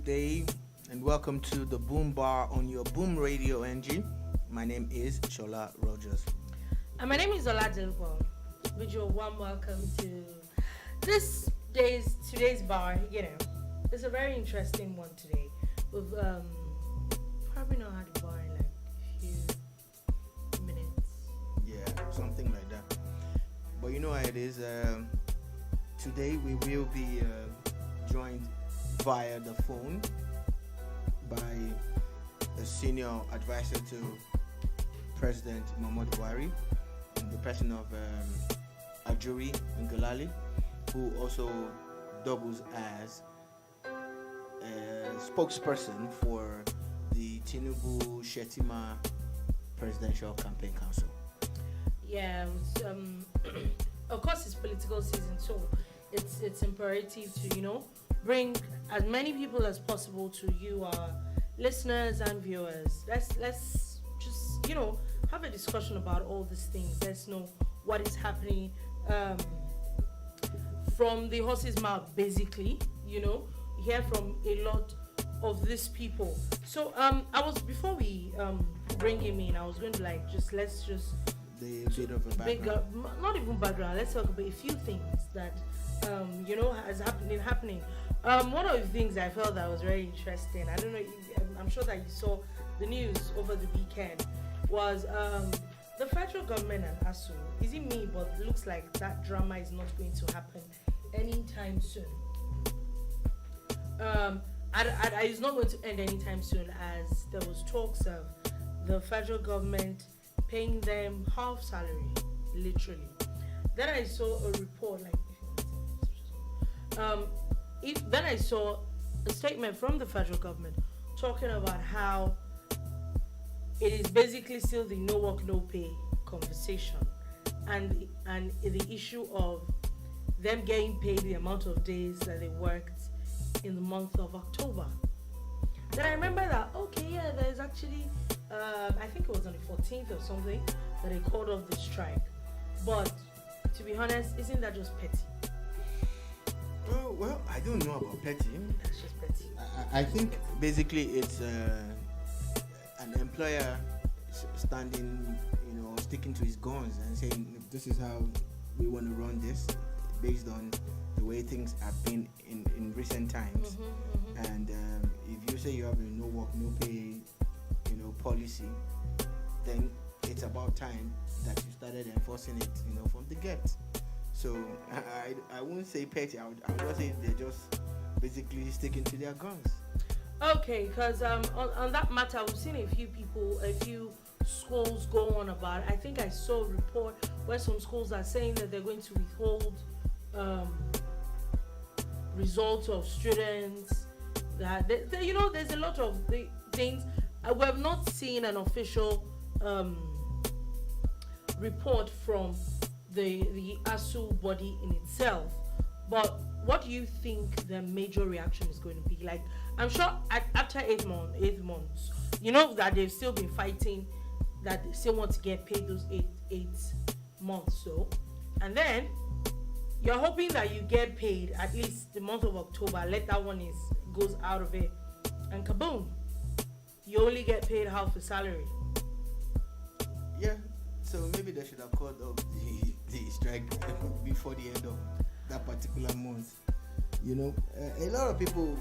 day, and welcome to the Boom Bar on your Boom Radio NG. My name is Shola Rogers. And my name is Oladilpo. With your warm welcome to today's bar. It's a very interesting one today. We've probably not had a bar in like a few minutes. Yeah, something like that. But you know how it is. Today we will be joined via the phone by a senior advisor to President Muhammadu Buhari, in the person of Ajuri Ngelale, who also doubles as a spokesperson for the Tinubu'S Presidential Campaign Council. Yeah, of course it's political season, so it's imperative to bring as many people as possible to you, our listeners and viewers. Let's just have a discussion about all these things. Let's know what is happening from the horse's mouth, basically. Hear from a lot of these people. So before we bring him in, I was going to let's just the bit of a background. Not even background. Let's talk about a few things that has happening. One of the things I felt that was very interesting, I don't know, I'm sure that you saw the news over the weekend, was the federal government and ASU. Is it me, but it looks like that drama is not going to happen anytime soon. It's not going to end anytime soon, as there was talks of the federal government paying them half salary, literally. Then I saw a report, then I saw a statement from the federal government talking about how it is basically still the no work, no pay conversation, and the issue of them getting paid the amount of days that they worked in the month of October. Then I remember that, there's actually, I think it was on the 14th or something, that they called off the strike. But to be honest, isn't that just petty? Oh, well, I don't know about petty. That's just petty. I think basically it's an employer standing, sticking to his guns and saying, this is how we want to run this based on the way things have been in recent times. And if you say you have a no work, no pay, policy, then it's about time that you started enforcing it, from the get. So I wouldn't say petty. I would just say they're just basically sticking to their guns. Okay, because on that matter, we've seen a few schools go on about it. I think I saw a report where some schools are saying that they're going to withhold results of students. That there's a lot of things. We have not seen an official report from the ASU body in itself, but what do you think the major reaction is going to be? Like, I'm sure after 8 months, that they've still been fighting, that they still want to get paid those eight months. So, and then you're hoping that you get paid at least the month of October. Let that one goes out of it, and kaboom, you only get paid half the salary. Yeah. So maybe they should have called off the strike before the end of that particular month. A lot of people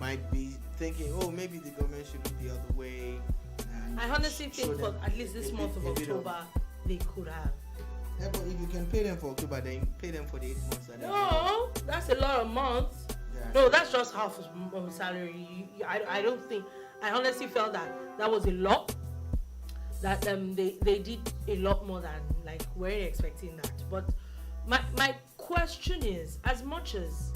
might be thinking, maybe the government should look the other way. I honestly think for at least this month of October, they could have. Yeah, but if you can pay them for October, then pay them for the 8 months. No, that's a lot of months. Yeah. No, that's just half of salary. I don't think. I honestly felt that was a lot. That they did a lot more than we're expecting that. But my question is, as much as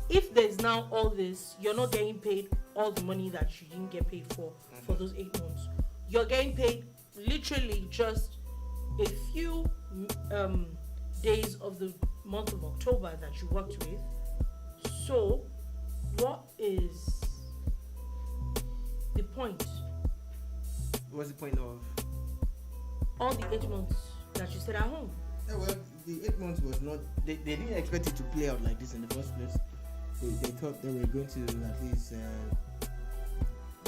if there's now all this, you're not getting paid all the money that you didn't get paid for those 8 months. You're getting paid literally just a few days of the month of October that you worked with. So what is the point? What's the point of all the 8 months that you stayed at home? Yeah, well, the 8 months was not. They didn't expect it to play out like this in the first place. they thought they were going to at least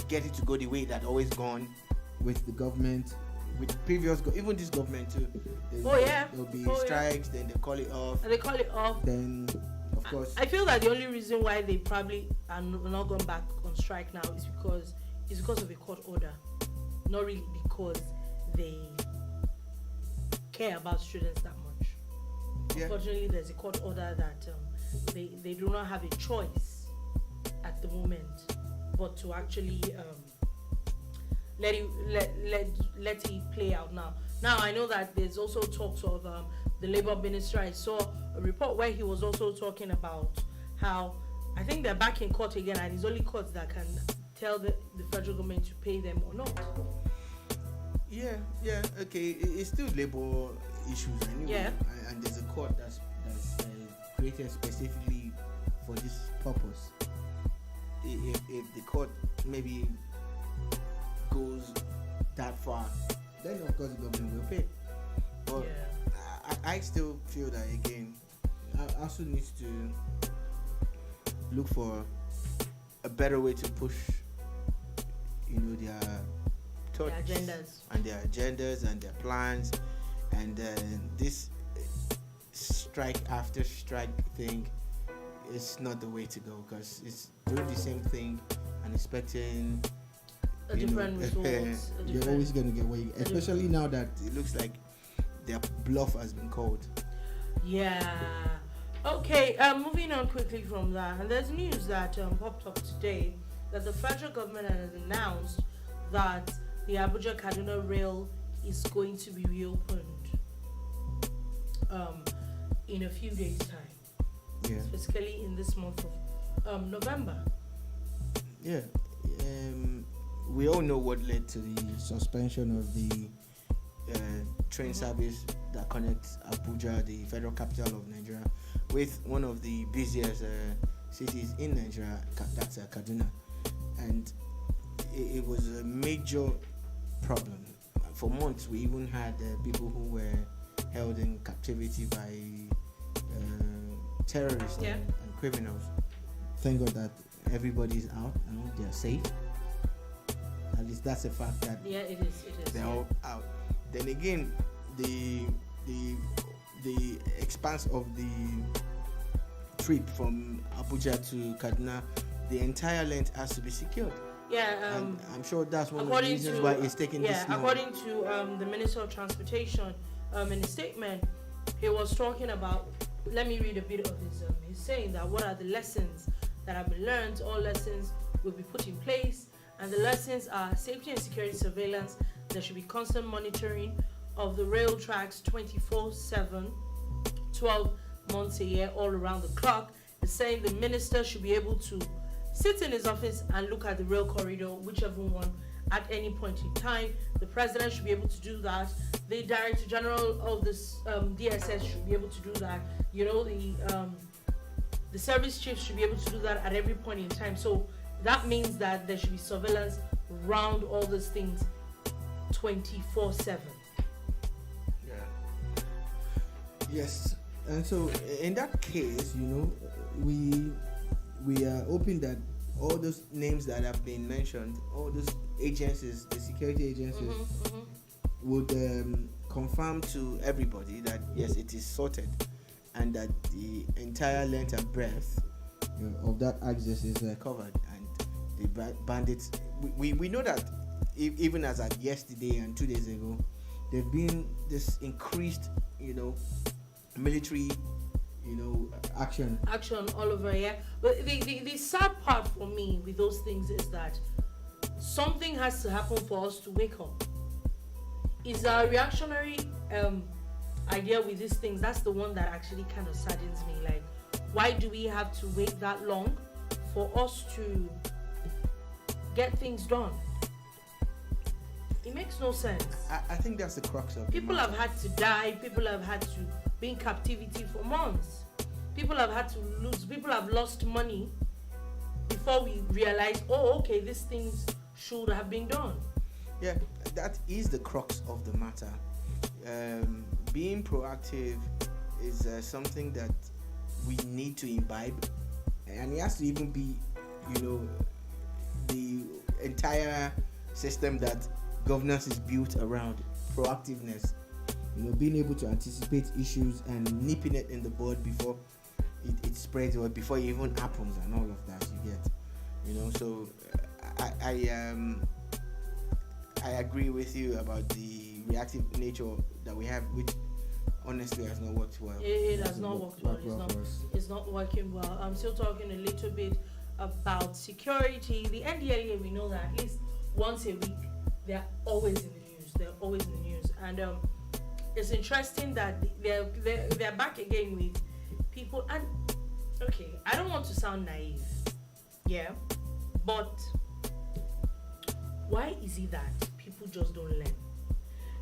get it to go the way that always gone with the government, with previous even this government too. There'll be strikes, then they call it off. And they call it off. Then, of course, I feel that the only reason why they probably are not going back on strike now is because of a court order, not really because they care about students that much. Yeah. Unfortunately, there's a court order that they do not have a choice at the moment, but to actually let it play out now. Now I know that there's also talks of the Labour Minister. I saw a report where he was also talking about how I think they're back in court again, and it's only courts that can tell the federal government to pay them or not. Yeah, okay. It's still labor issues anyway. Yeah. And there's a court that's created specifically for this purpose. If the court maybe goes that far, then of course the government will pay. But I still feel that again, ASU needs to look for a better way to push, their thoughts and their agendas and their plans, and this strike after strike thing is not the way to go, because it's doing the same thing and expecting a different result. You're always going to get away, especially now that it looks like their bluff has been called. Yeah. Okay, moving on quickly from that, and there's news that popped up today that the federal government has announced that the Abuja-Kaduna rail is going to be reopened in a few days' time. Yeah. Specifically in this month of November. Yeah. We all know what led to the suspension of the train service that connects Abuja, the federal capital of Nigeria, with one of the busiest cities in Nigeria, that's Kaduna. And it was a major problem. For months, we even had people who were held in captivity by terrorists and criminals. Thank God that everybody's out now, they're safe. At least that's a fact that it is. They're all out. Then again, the expanse of the trip from Abuja to Kaduna, the entire length has to be secured. Yeah, and I'm sure that's one of the reasons why it's taking this long. According to the Minister of Transportation, in a statement, he was talking about. Let me read a bit of his. He's saying that what are the lessons that have been learned? All lessons will be put in place, and the lessons are safety and security surveillance. There should be constant monitoring of the rail tracks 24/7, 12 months a year, all around the clock. He's saying the minister should be able to sit in his office and look at the rail corridor, whichever one, at any point in time. The president should be able to do that. The director general of this DSS should be able to do that. The service chief should be able to do that at every point in time. So that means that there should be surveillance around all these things 24/7. Yeah. Yes. And so in that case, we are hoping that all those names that have been mentioned, all those agencies, the security agencies, would confirm to everybody that yes, it is sorted, and that the entire length and breadth of that access is covered, and the bandits. We know that even as at yesterday and 2 days ago, there've been this increased, military, action all over here. But the sad part for me with those things is that something has to happen for us to wake up. Is our reactionary idea with these things, that's the one that actually kind of saddens me. Like, why do we have to wait that long for us to get things done? It makes no sense. I think that's the crux of it. People have had to die. People have had to be in captivity for months. People have had to lose. People have lost money before we realize, okay, these things should have been done. Yeah, that is the crux of the matter. Being proactive is something that we need to imbibe and it has to even be, you know, the entire system that governance is built around proactiveness. You know, being able to anticipate issues and nipping it in the bud before it spreads or before it even happens and all of that. You get, you know. So I agree with you about the reactive nature that we have, which honestly has not worked well. It has not worked well. It's not working well. I'm still talking a little bit about security. The NDLEA, we know that at least once a week they're always in the news. And it's interesting that they're back again with people. And okay, I don't want to sound naive, yeah, but why is it that people just don't learn?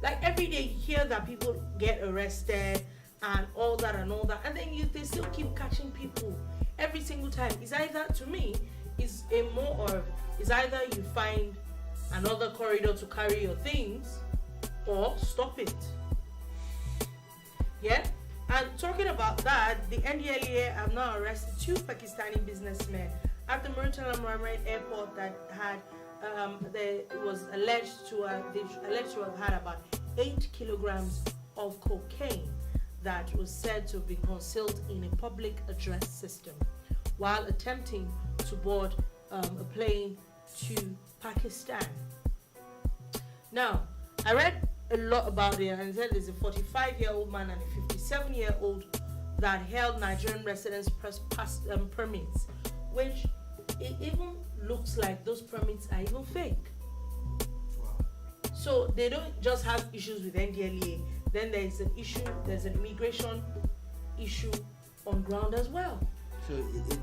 Like every day you hear that people get arrested and all that, and then they still keep catching people every single time. It's either, to me, is either you find another corridor to carry your things or stop it. Yeah? And talking about that, the NDLEA have now arrested 2 Pakistani businessmen at the Murtala Mohammed Airport that had they was alleged to have had about 8 kilograms of cocaine that was said to have been concealed in a public address system while attempting to board a plane to Pakistan. Now, I read a lot about it, and it said there's a 45-year-old man and a 57-year-old that held Nigerian residence permits, which it even looks like those permits are even fake. Wow. So they don't just have issues with NDLEA. Then there's an immigration issue on ground as well. So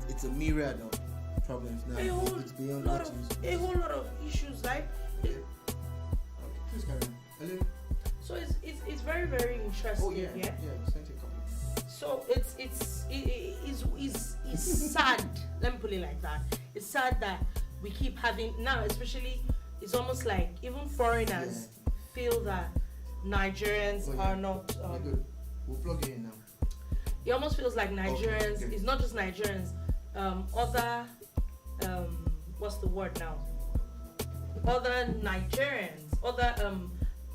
it's a myriad of problems now. It's beyond what you... A whole lot of issues, right? Okay. Please carry on. Hello? So it's very, very interesting. Oh yeah. Yeah, we sent you a couple. So it's sad. Let me put it like that. It's sad that we keep having now, especially it's almost like even foreigners feel that Nigerians are not. Good. We'll plug it in now. It almost feels like Nigerians. Okay. It's not just Nigerians. Other what's the word now? Other Nigerians, other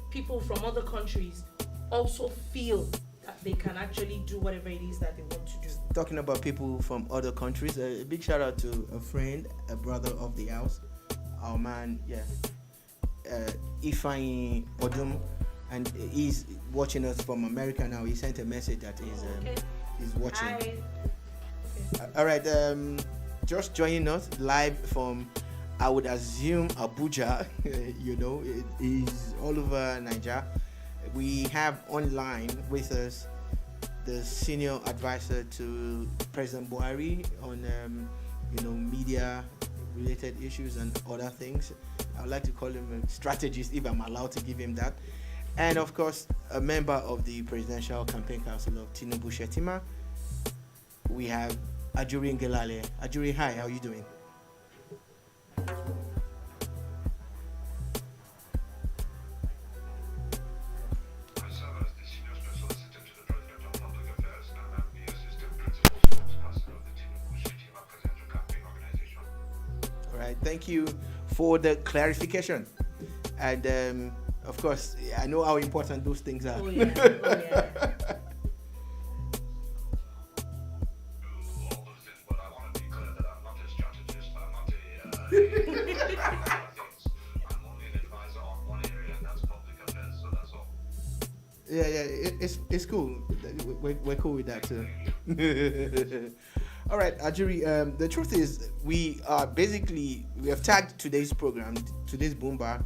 people from other countries also feel that they can actually do whatever it is that they want to do. Talking about people from other countries, a big shout out to a friend, a brother of the house, our man, Ifeanyi Odum, and he's watching us from America now. He sent a message that he's watching. All right, just joining us live from, I would assume, Abuja. You know, it is all over Nigeria. We have online with us the senior advisor to President Buhari on media related issues and other things. I would like to call him a strategist if I'm allowed to give him that. And of course, a member of the Presidential Campaign Council of Tinubu'S Manifesto. We have Ajuri Ngelale. Ajuri, hi, how are you doing? Thank you for the clarification. And of course, I know how important those things are. Oh yeah. It's cool. We're cool with that too. All right, Ajuri. The truth is, we have tagged today's program, today's Boomba,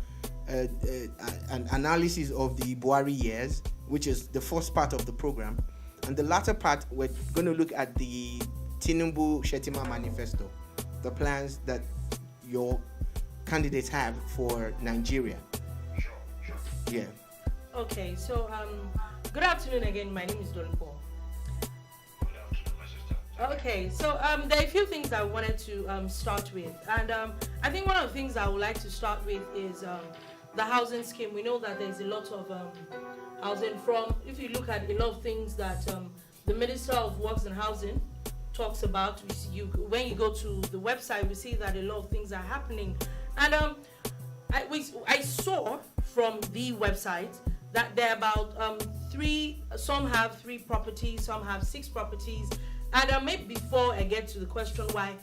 an analysis of the Buhari years, which is the first part of the program, and the latter part we're going to look at the Tinubu'S Manifesto, the plans that your candidates have for Nigeria. Sure. Yeah. Okay, so good afternoon again. My name is Dolipo. Okay, so there are a few things I wanted to start with, and I think one of the things I would like to start with is the housing scheme. We know that there's a lot of housing from, if you look at a lot of things that the Minister of Works and Housing talks about. We see when you go to the website, we see that a lot of things are happening, and I saw from the website that there are about three. Some have 3 properties, some have 6 properties, and maybe before I get to the question why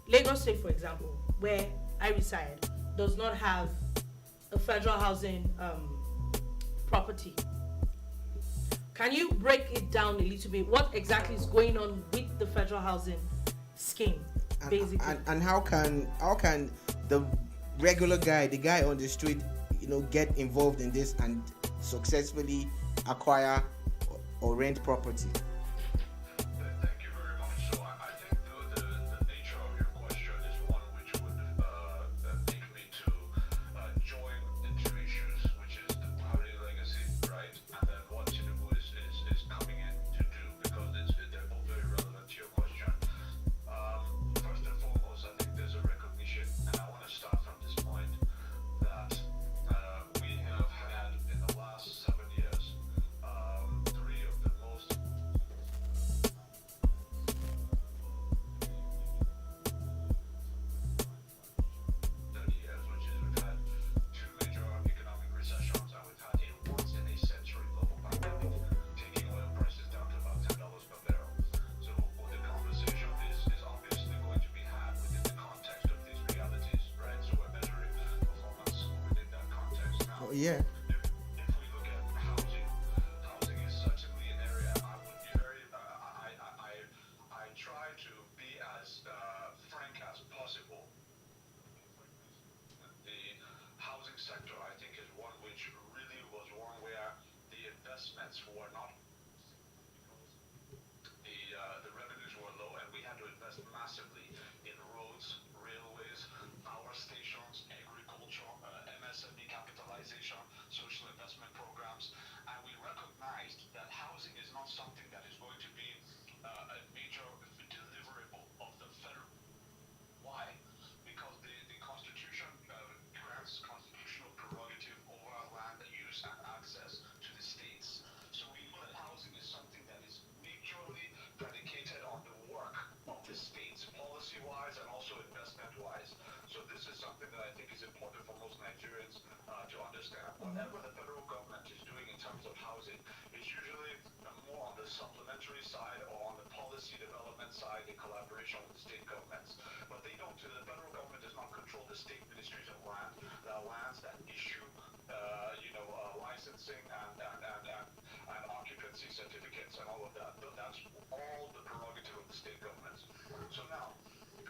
Lagos State, for example, where I reside, does not have a federal housing property. Can you break it down a little bit? What exactly is going on with the federal housing scheme, basically? And how can the regular guy, the guy on the street, get involved in this and successfully acquire or rent property? Thank you very much. So I think the nature of your question is one which would take me to join the 2 issues, which is the Buhari legacy, right? And then what Tinubu is coming in to do, because they're both very relevant to your question. First and foremost, I think there's a recognition, and I want to start from this point, that we have had in the last 7 years 3 of the most 30 years, which is we've had 2 major economic recessions, and we've had a once-in-a-century global pandemic, taking oil prices down to about $10 per barrel. So the conversation is obviously going to be had within the context of these realities, right? So we're measuring performance within that context. Now, Yeah. if we look at housing, housing is certainly an area I would be very, I try to be as frank as possible. The housing sector, I think, is one which really was one where the investments were not, the revenues were low, and we had to invest massively in roads, railways, power stations, agriculture, MSME capitalization, social investment programs, and we recognized that housing is not something that is going to be a major deliverable of the federal. Why? Because the Constitution grants constitutional prerogative over land use and access to the states. So we know that housing is something that is majorly predicated on the work of the states, policy-wise and also investment-wise. So this is something that I think is important for most Nigerians to understand. Whatever the federal government is doing in terms of housing is usually more on the supplementary side or on the policy development side in collaboration with the state governments. But they don't. The federal government does not control the state ministries of land, the lands that issue, licensing and occupancy certificates and all of that. But that's all the prerogative of the state governments. So now,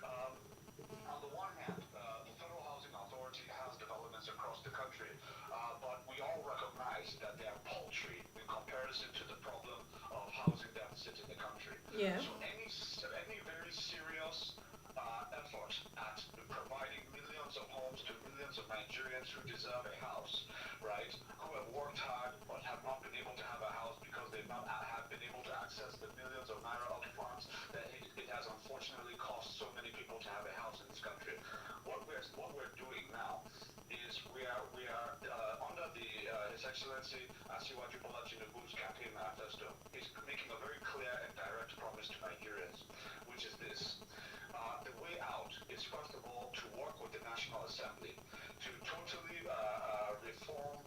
on the one hand, the Federal Housing Authority has developments across the country, but we all recognize that they are paltry in comparison to the problem of housing deficit in the country. Yeah. So any very serious effort at providing millions of homes to millions of Nigerians who deserve a house, right, who have worked hard but have not been able to have a house because they've not have been able to access the millions of naira up funds that it has unfortunately cost so many people to have a house in this country. What we're doing now is we are under His Excellency Ajuri Tinubu's campaign manifesto. He's making a very clear and direct promise to Nigerians, which is this. The way out is, first of all, to work with the National Assembly to totally reform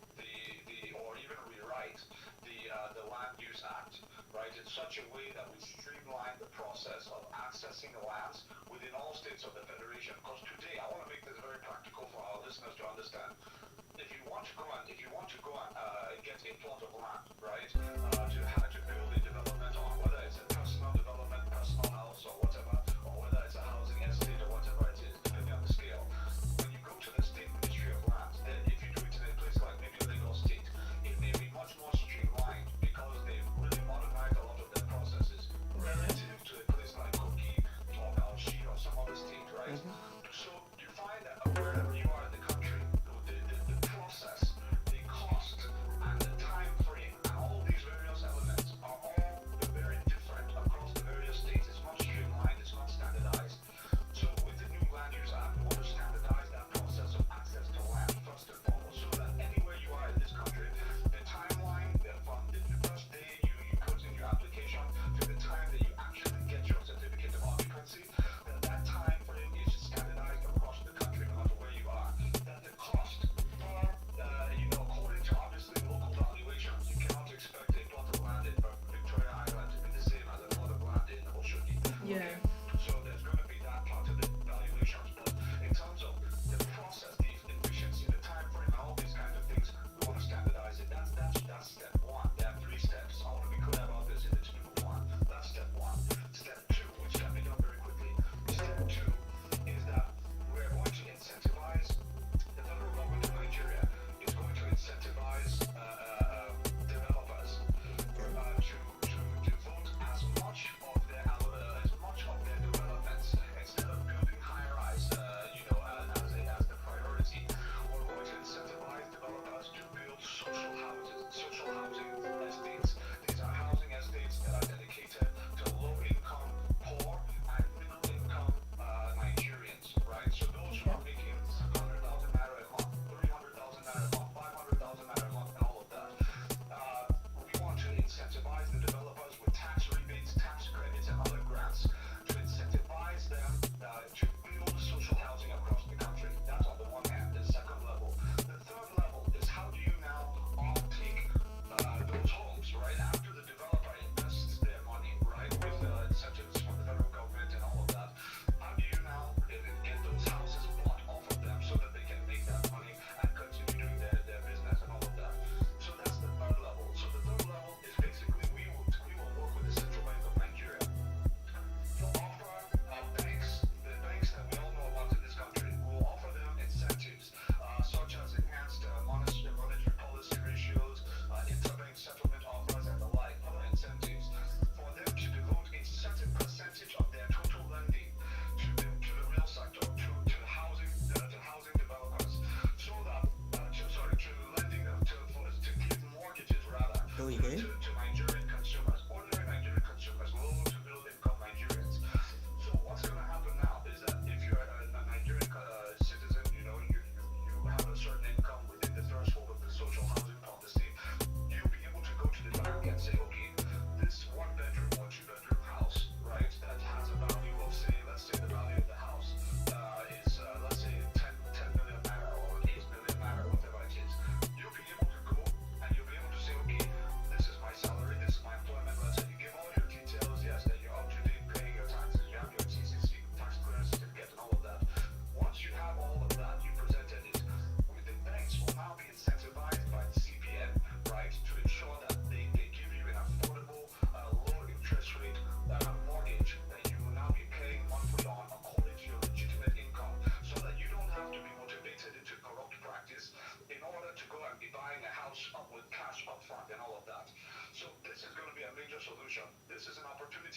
or even rewrite the Land Use Act, right, in such a way that we streamline the process of accessing lands within all states of the Federation. Because today, I want to make this very practical for our listeners to understand. If you want to go and get a plot of land, right, to build a development on, whether it's a personal development, personal house, or whatever, or whether it's a housing estate or whatever it is, depending on the scale. When you go to the State Ministry of Lands, then if you do it in a place like maybe Lagos State, it may be much more streamlined because they've really modernized a lot of their processes relative to a place like Kogi or Bauchi or some other state, right? So you find that wherever you are in the country, the process, the cost, and the time frame, and all these various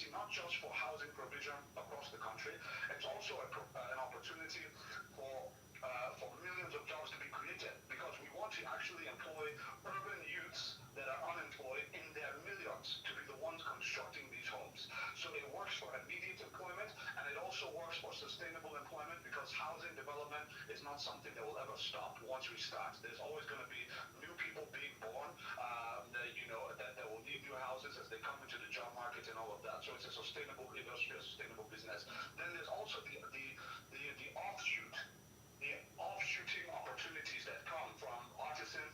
opportunity not just for housing provision across the country, it's also an opportunity for millions of jobs to be created, because we want to actually employ urban youths that are unemployed in their millions to be the ones constructing these homes. So it works for immediate employment, and it also works for sustainable employment, because housing development is not something that will ever stop once we start. There's always going to be new people being born that will need new houses as they come into the job market and all of that. So it's a sustainable industry, a sustainable business. Then there's also the offshooting opportunities that come from artisans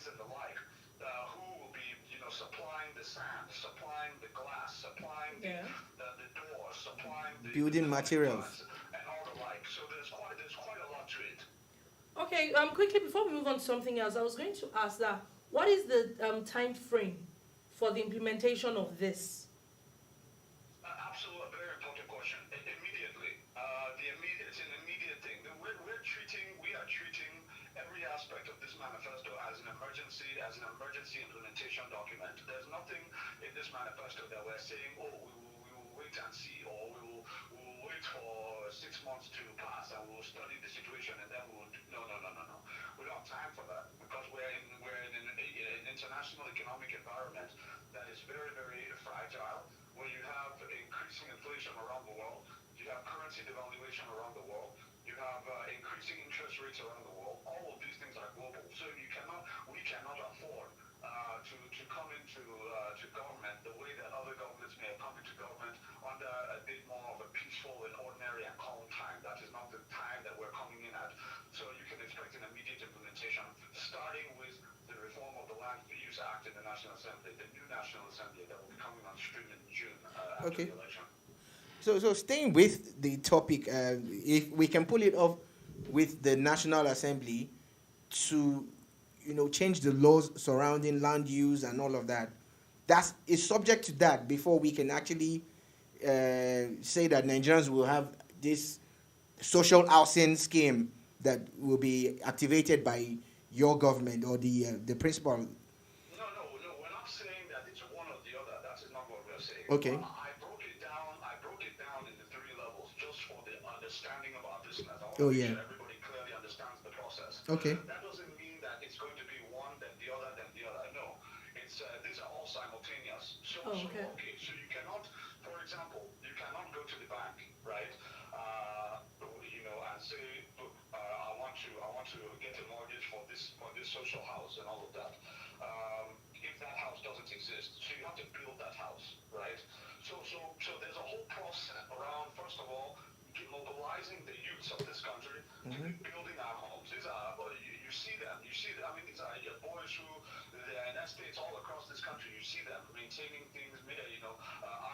and the like, who will be, supplying the sand, supplying the glass, supplying the doors, supplying the building materials, and all the like. So there's quite a lot to it. Okay, quickly before we move on to something else, I was going to ask that what is the time frame for the implementation of this? Absolutely, a very important question. Immediately, it's an immediate thing. We are treating every aspect of this manifesto as an emergency implementation document. There's nothing in this manifesto that we're saying, we will wait and see, or we will wait for 6 months to pass and we'll study the situation and then we'll do. No. We don't have time for that, because we're in an international economic environment that is very, very fragile, where you have increasing inflation around the world, you have currency devaluation around the world, you have increasing interest rates around the world. All of these things are global, so we cannot afford to come into to government the way that other governments may have come into government under a bit more of a peaceful and ordinary and calm time. That is not the time that we're coming in at. So you can expect an immediate implementation, starting with the reform of the Land Use Act in the National Assembly, the new National Assembly that will be coming on stream in June after the election. So staying with the topic, if we can pull it off with the National Assembly to, change the laws surrounding land use and all of that, that is subject to that before we can actually say that Nigerians will have this social housing scheme that will be activated by your government or the principal. No, we're not saying that it's one or the other. That is not what we're saying. Okay. I broke it down into 3 levels just for the understanding of our business. I want Oh, to make yeah. sure everybody clearly understands the process. Okay. That doesn't mean that it's going to be one, then the other, then the other. No. It's these are all simultaneous. So you cannot, for example, you cannot go to the bank, right? And say, look, I want to get a mortgage for this social house and all of that. If that house doesn't exist, so you have to build that house, right? So there's a whole process around, first of all, mobilizing the youths of this country to be building our homes. These are, you see them. I mean, these are boys who, they're in estates all across this country. You see them maintaining things,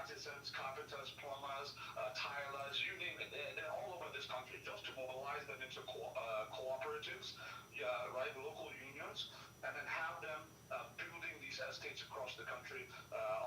artisans, carpenters, plumbers, tilers, you name it. They're all over this country, just to mobilize them into cooperatives, right, local unions, and then have them building these estates across the country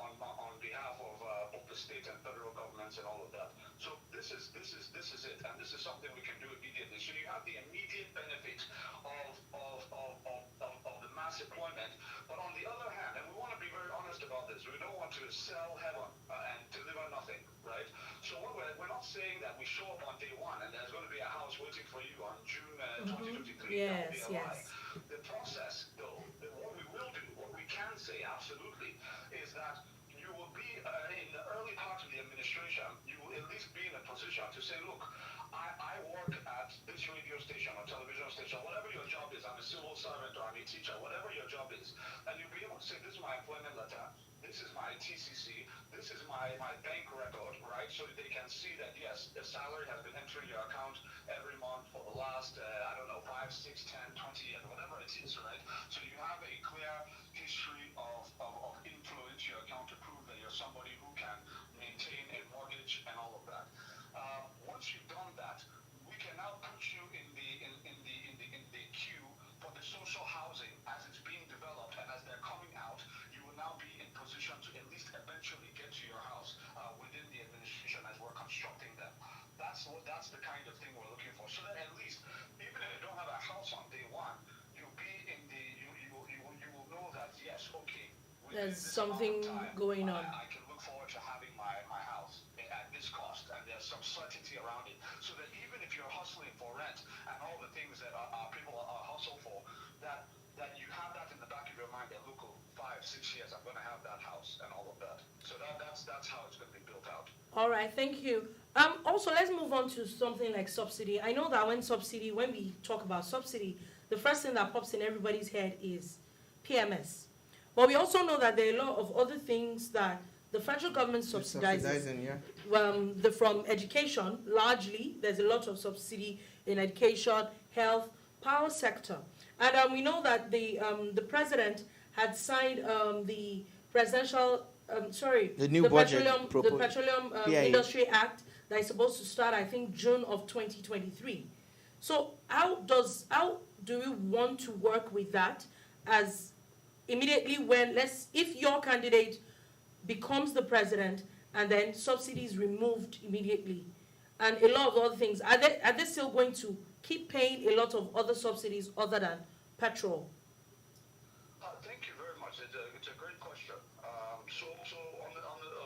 on behalf of both the state and federal governments and all of that. So this is it, and this is something we can do immediately. So you have the immediate benefit of the mass employment, but on the other hand, and we want to be very honest about this, we don't want to sell heaven and deliver nothing, right? So we're not saying that we show up on day one and there's going to be a house waiting for you on June 2023. Yes, that would be a lie. The process, though, what we will do, what we can say absolutely, is that you will be in the early part of the administration, you will at least be in a position to say, look, I work at this radio station or television station, whatever your job is, I'm a civil servant or I'm a teacher, whatever your job is, and you'll be able to say, this is my employment letter, this is my TCC, this is my bank record, right? So they can see that, yes, the salary has been entering your account every month for the last, 5, 6, 10, 20 years, whatever it is, right? So you have a clear history of inflow into your account to prove that you're somebody who can maintain a mortgage and all of that. Once you've done that, we can now put you in the queue for the social housing as it's being developed, and as they're coming out, you will now be in position to at least eventually get to your house within the administration as we're constructing them. That's the kind of thing we're looking for. So that at least, even if you don't have a house on day one, you'll be in you will know that, yes, okay, there's something going on. I can look forward to having my house at this cost, and there's some certainty around it, so that even if you're hustling for rent and all the things that people are hustle for, that you have that in the back of your mind that look, 5-6 years I'm going to have that house and all of that. So that's how it's going to be built out. All right, thank you. Also, let's move on to something like subsidy. I know that when we talk about subsidy, the first thing that pops in everybody's head is PMS. But we also know that there are a lot of other things that the federal government subsidizes. From education, largely, there's a lot of subsidy in education, health, power sector. And we know that the president had signed the presidential, the Petroleum Industry Act that is supposed to start, I think, June of 2023. So how do we want to work with that as immediately if your candidate becomes the president and then subsidies removed immediately and a lot of other things, are they still going to keep paying a lot of other subsidies other than petrol? Thank you very much. It's a great question. So on the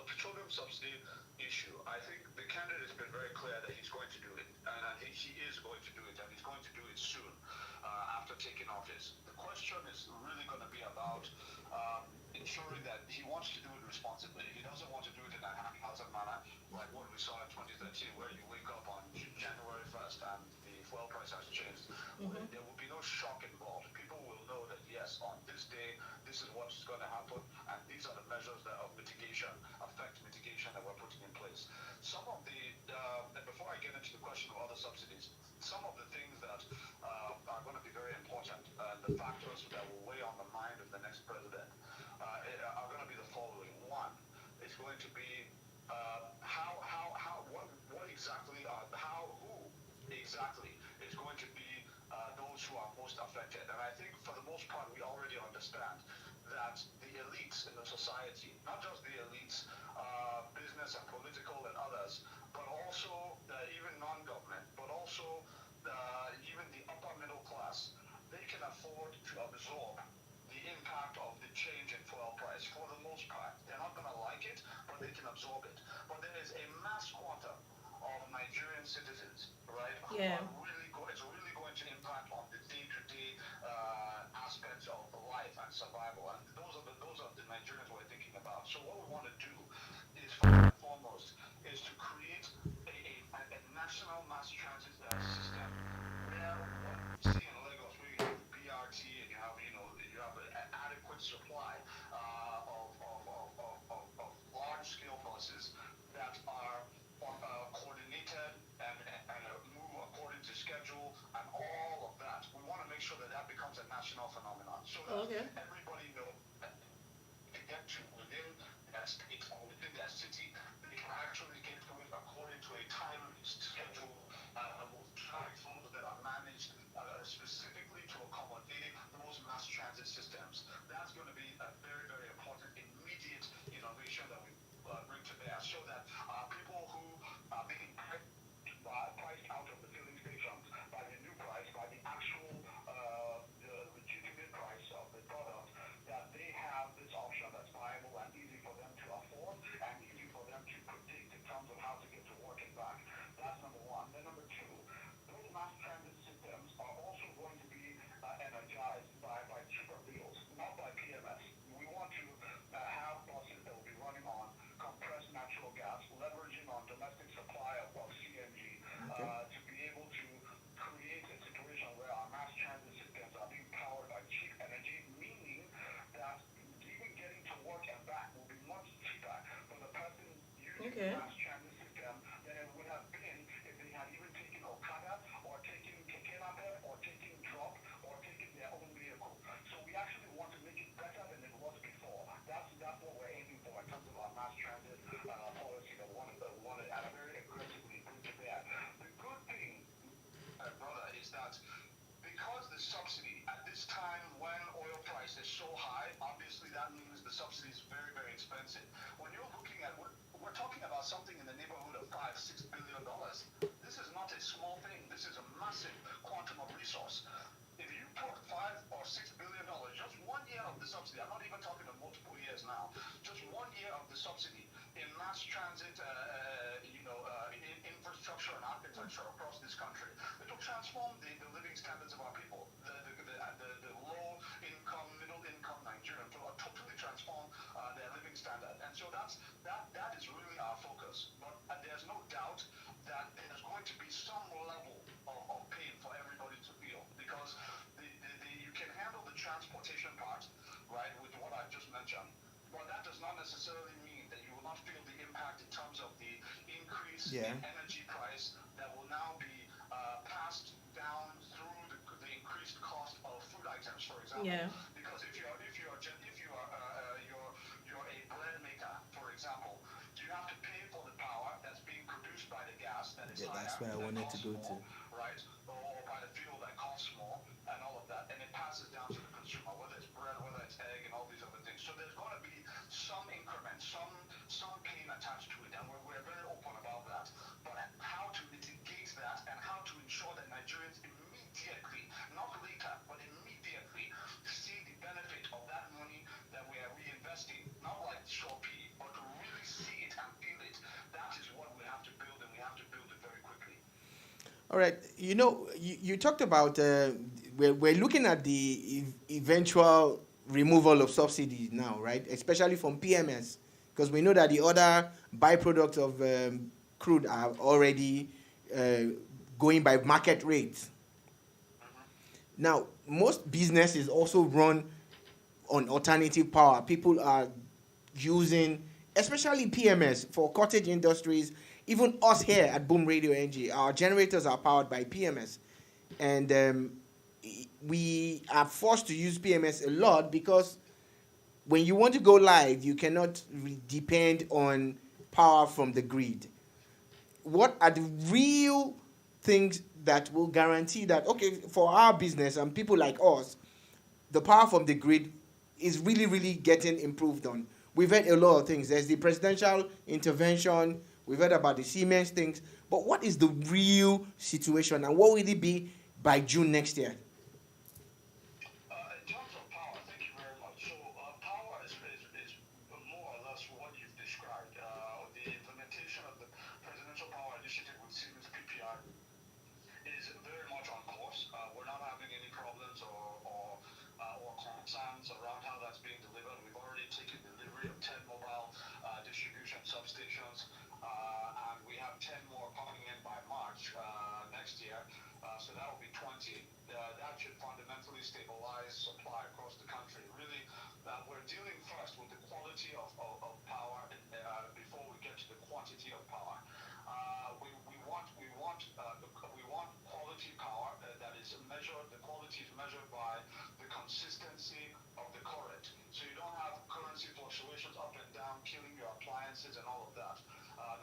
petroleum subsidy issue, I think the candidate has been very clear that he's going to do it, and he is going to do it, and he's going to do it soon after taking office. The question is really going to be about ensuring that he wants to do it responsibly. He doesn't want to do it in a haphazard manner, like what we saw in 2013, where you wake up on January 1st and the fuel price has changed. Mm-hmm. There will be no shock involved. People will know that, yes, on this day, this is what's going to happen, and these are the measures of mitigation that we're putting in place. Some of the, and before I get into the question of other subsidies, some of the things that are going to be very important, the factors that will weigh on the mind of the next president, are going to be the following. One is going to be who exactly is going to be those who are most affected. And I think for the most part, we already understand that the elites in the society, not just the elites, business and political and others, but also even non-government, but also even the upper middle class, they can afford to absorb the impact of the change in fuel price for the most part. They're not going to like it, but they can absorb it. But there is a mass quantum of Nigerian citizens, right, yeah, it's really going to impact on the day-to-day aspects of life and survival. And those are the Nigerians we're thinking about. So what we want to do is, first and foremost, is to create a national mass transit system where what we see in Lagos, where you have BRT and you have an adequate supply of large-scale buses that are coordinated and move according to schedule and all of that. We want to make sure that becomes a national phenomenon, so that everybody knows to get to within that state or within that city, they can actually get to it according to a time schedule with traffic flows that are managed specifically to accommodate those mass transit systems. That's going to be a very, very important immediate innovation that we bring to bear, so that people who are being priced out of the filling stations by the new price, by the actual the legitimate price of the product, that they have this option that's viable and easy for them to afford and easy for them to predict in terms of how to get to work and back. That's number one. Then number two, those mass transit systems are also going to be energized by cheaper wheels, not by PMS. We want to have buses that will be running on compressed natural gas, leveraging on domestic supply of CNG, to be able to create a situation where our mass transit systems are being powered by cheap energy, meaning that even getting to work and back will be much cheaper for the person using the mass transit system than it would have been if they had even taken Okada or taken Keke or taking Drop or taking their own vehicle. So we actually want to make it better than it was before. That's what we're aiming for in terms of our mass transit policy that we want to very aggressively bring to bear. The good thing, brother, is that because the subsidy at this time when oil price is so high, obviously that means the subsidy is very, very expensive. When you're looking at, we're talking about something in the neighborhood of $5-6 billion. This is not a small thing. This is a massive quantum of resource. If you put $5 or $6 billion, just 1 year of the subsidy, I'm not even talking of multiple years subsidy in mass transit, infrastructure and architecture across this country. It will transform the living standards of our people. The low income, middle income Nigerians will totally transform their living standard. And so that is really our focus. But there's no doubt that there's going to be some level of pain for everybody to feel, because you can handle the transportation part, right, with what I've just mentioned. But that does not necessarily mean that you will not feel the impact in terms of the increase in energy price that will now be passed down through the increased cost of food items, for example. Yeah. Because if you're a bread maker, for example, you have to pay for the power that's being produced by the gas that is higher, That's where I wanted to go to. right? Or by the fuel that costs more, and all of that, and it passes down to the consumer, whether it's bread, whether it's egg, and all these other things. So there's going to be some increment, some pain attached to it, and we're very open about that. But how to mitigate that and how to ensure that Nigerians immediately, not later, but immediately see the benefit of that money that we are reinvesting, not like Shopee, but to really see it and feel it. That is what we have to build, and we have to build it very quickly. All right. You talked about we're looking at the eventual removal of subsidies now, right? Especially from PMS, because we know that the other byproducts of crude are already going by market rates. Now, most businesses also run on alternative power. People are using, especially PMS for cottage industries. Even us here at Boom Radio NG, our generators are powered by PMS. And we are forced to use PMS a lot because when you want to go live, you cannot depend on power from the grid. What are the real things that will guarantee that, okay, for our business and people like us, the power from the grid is really, really getting improved on? We've heard a lot of things. There's the presidential intervention. We've heard about the Siemens things. But what is the real situation, and what will it be by June next year? In terms of power, thank you very much. So power is more or less what you've described. The implementation of the Presidential Power Initiative with Siemens PPI is very much on course. We're not having any problems or concerns around how that's being delivered. We've already taken delivery of 10 mobile distribution substations, and we have 10 more coming in by March next year. So that will be 20. That should fundamentally stabilize supply across the country. Really, we're dealing first with the quality of power before we get to the quantity of power. We want quality power that is measured. The quality is measured by the consistency of the current. So you don't have currency fluctuations up and down, killing your appliances and all of that.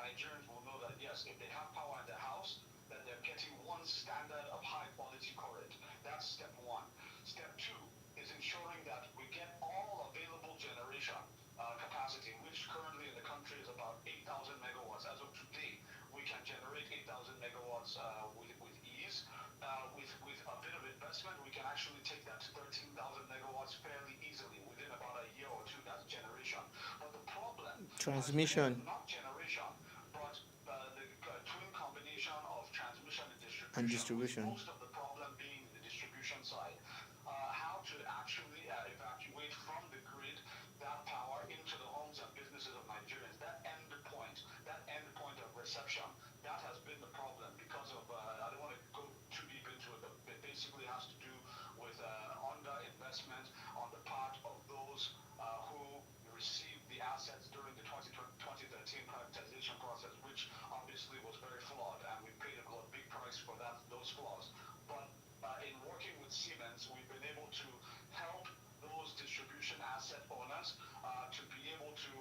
Nigerians will know that yes, if they have power in their house, that they're getting one standard of high quality current. That's step one. Step two is ensuring that we get all available generation capacity, which currently in the country is about 8,000 megawatts. As of today, we can generate 8,000 megawatts with ease. With a bit of investment, we can actually take that to 13,000 megawatts fairly easily within about a year or two. That's generation. But the problem Transmission. not generation, but the twin combination of transmission and distribution. Most of the problem being the distribution side. How to actually evacuate from the grid that power into the homes and businesses of Nigerians. That end point of reception, that has been the problem because of, I don't want to go too deep into it, but it basically has to do with underinvestment on the part of those who received the assets during the 2013 privatization process, which obviously was very flawed, and we paid a big price for those flaws. But in working with Siemens, we've been able to help those distribution asset owners to be able to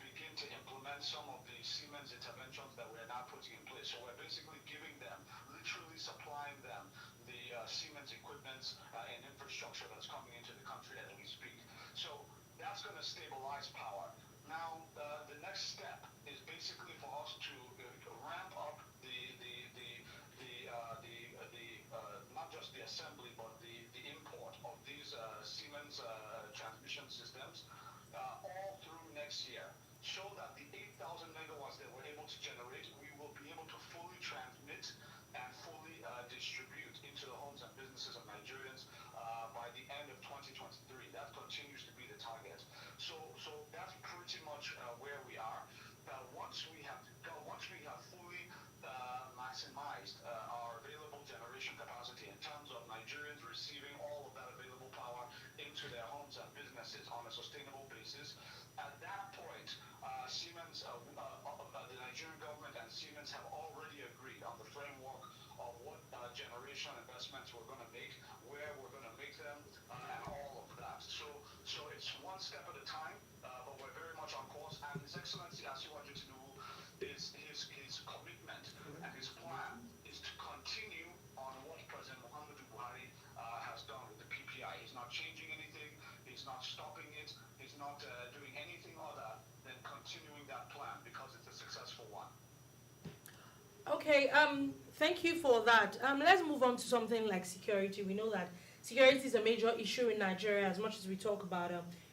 begin to implement some of the Siemens interventions that we're now putting in place. So we're basically giving them, literally supplying them the Siemens equipment and infrastructure that's coming into the country as we speak. So that's going to stabilize power. Now, the next step is basically for us to ramp up not just the assembly, but the import of these Siemens transmission systems all through next year. So it's one step at a time, but we're very much on course. And His Excellency Asiwaju Tinubu is his commitment and his plan is to continue on what President Muhammadu Buhari has done with the PPI. He's not changing anything. He's not stopping it. He's not doing anything other than continuing that plan because it's a successful one. Okay, thank you for that. Let's move on to something like security. We know that security is a major issue in Nigeria. As much as we talk about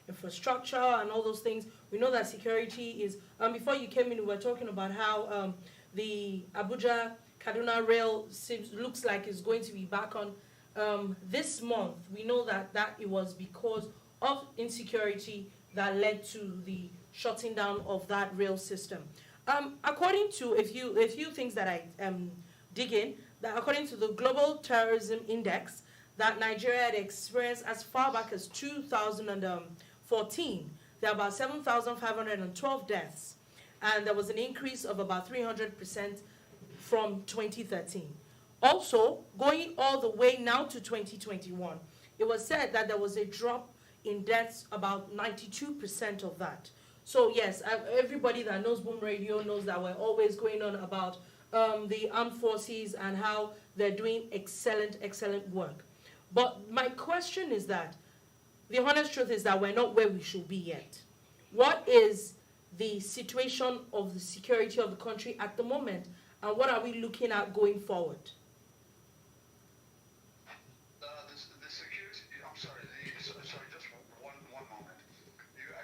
infrastructure and all those things, we know that security is. Before you came in, we were talking about how the Abuja Kaduna Rail looks like it's going to be back on this month. We know that it was because of insecurity that led to the shutting down of that rail system. According to a few things that I dig in, that according to the Global Terrorism Index, that Nigeria had experienced as far back as 2014, there are about 7,512 deaths, and there was an increase of about 300% from 2013. Also, going all the way now to 2021, it was said that there was a drop in deaths, about 92% of that. So yes, everybody that knows Boom Radio knows that we're always going on about the armed forces and how they're doing excellent work. But my question is that the honest truth is that we're not where we should be yet. What is the situation of the security of the country at the moment, and what are we looking at going forward? The security. I'm sorry. Sorry, just one moment. You're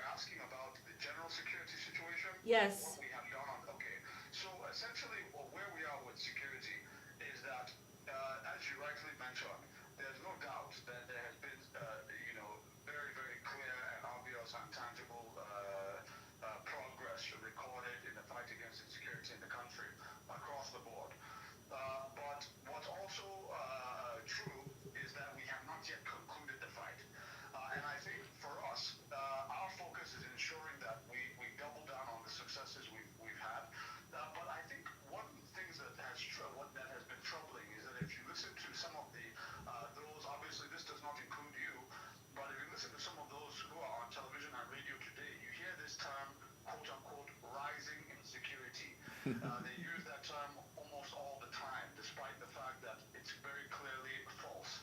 asking about the general security situation. Yes. What we have done. Okay. So essentially, where we are with security is that, as you rightly mentioned, there's no doubt that there has been, very, very clear and obvious and tangible progress recorded in the fight against insecurity in the country across the board. But what's also true is that we have not yet concluded the fight. And I think for us, our focus is ensuring that we double down on the successes we've had. But I think one of the things that has been troubling is that if you listen to some of those, obviously this does not include you, but if you listen to some of those who are on television and radio today, you hear this term, quote unquote, rising insecurity. They use that term almost all the time, despite the fact that it's very clearly false.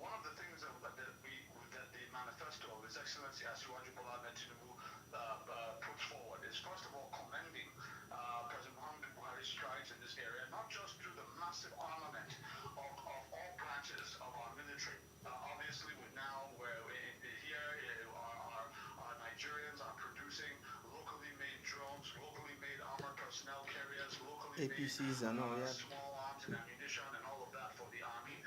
One of the things that the manifesto of His Excellency Asiwaju Tinubu puts forward is, first of all, commending President Muhammadu Buhari's strides in this area, not just through the massive armament of all branches of our military. Obviously, our Nigerians are producing locally made drones, locally made armored personnel carriers, locally APCs made and all, yeah. small arms and ammunition and all of that for the army.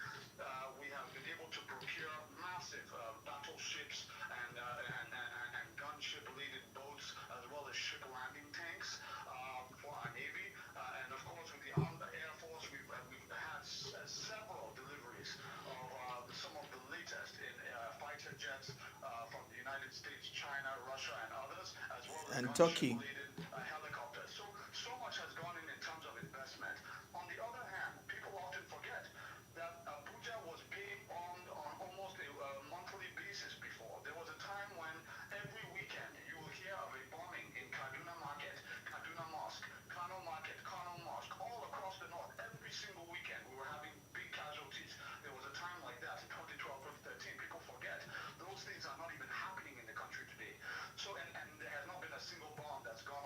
We have been able to procure massive battleships and gunship-laden boats, as well as ship landing tanks for our Navy. And of course, with the Air Force, we've had several deliveries of some of the latest in fighter jets from the United States, China, Russia, and others, as well as Turkey. gunship-laden helicopters. So much has gone in terms of investment. On the other hand, people often forget that Abuja was being bombed on almost a monthly basis before. There was a time when every weekend you will hear of a bombing in Kaduna Market, Kaduna Mosque, Kano Market, Kano Mosque, all across the north. Every single weekend we were having big casualties. There was a time like that in 2012, 2013. People forget those things are not even happening in the country today. So, and there has not been a single bomb that's gone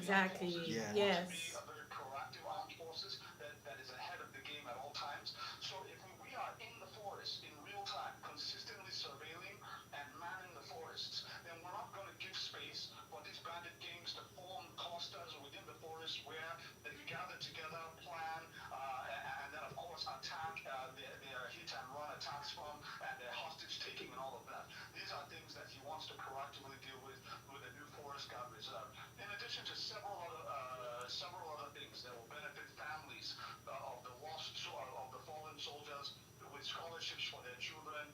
Exactly. Yeah. Want to be Yes. a very proactive armed forces that is ahead of the game at all times. So if we are in the forest in real time, consistently surveilling and manning the forests, then we're not going to give space for these bandit gangs to form clusters within the forest where they gather together, plan, and then of course attack their hit and run attacks from and their hostage taking and all of that. These are things that he wants to proactively deal with the new forest guard reserve. In addition to several other things that will benefit families of the of the fallen soldiers with scholarships for their children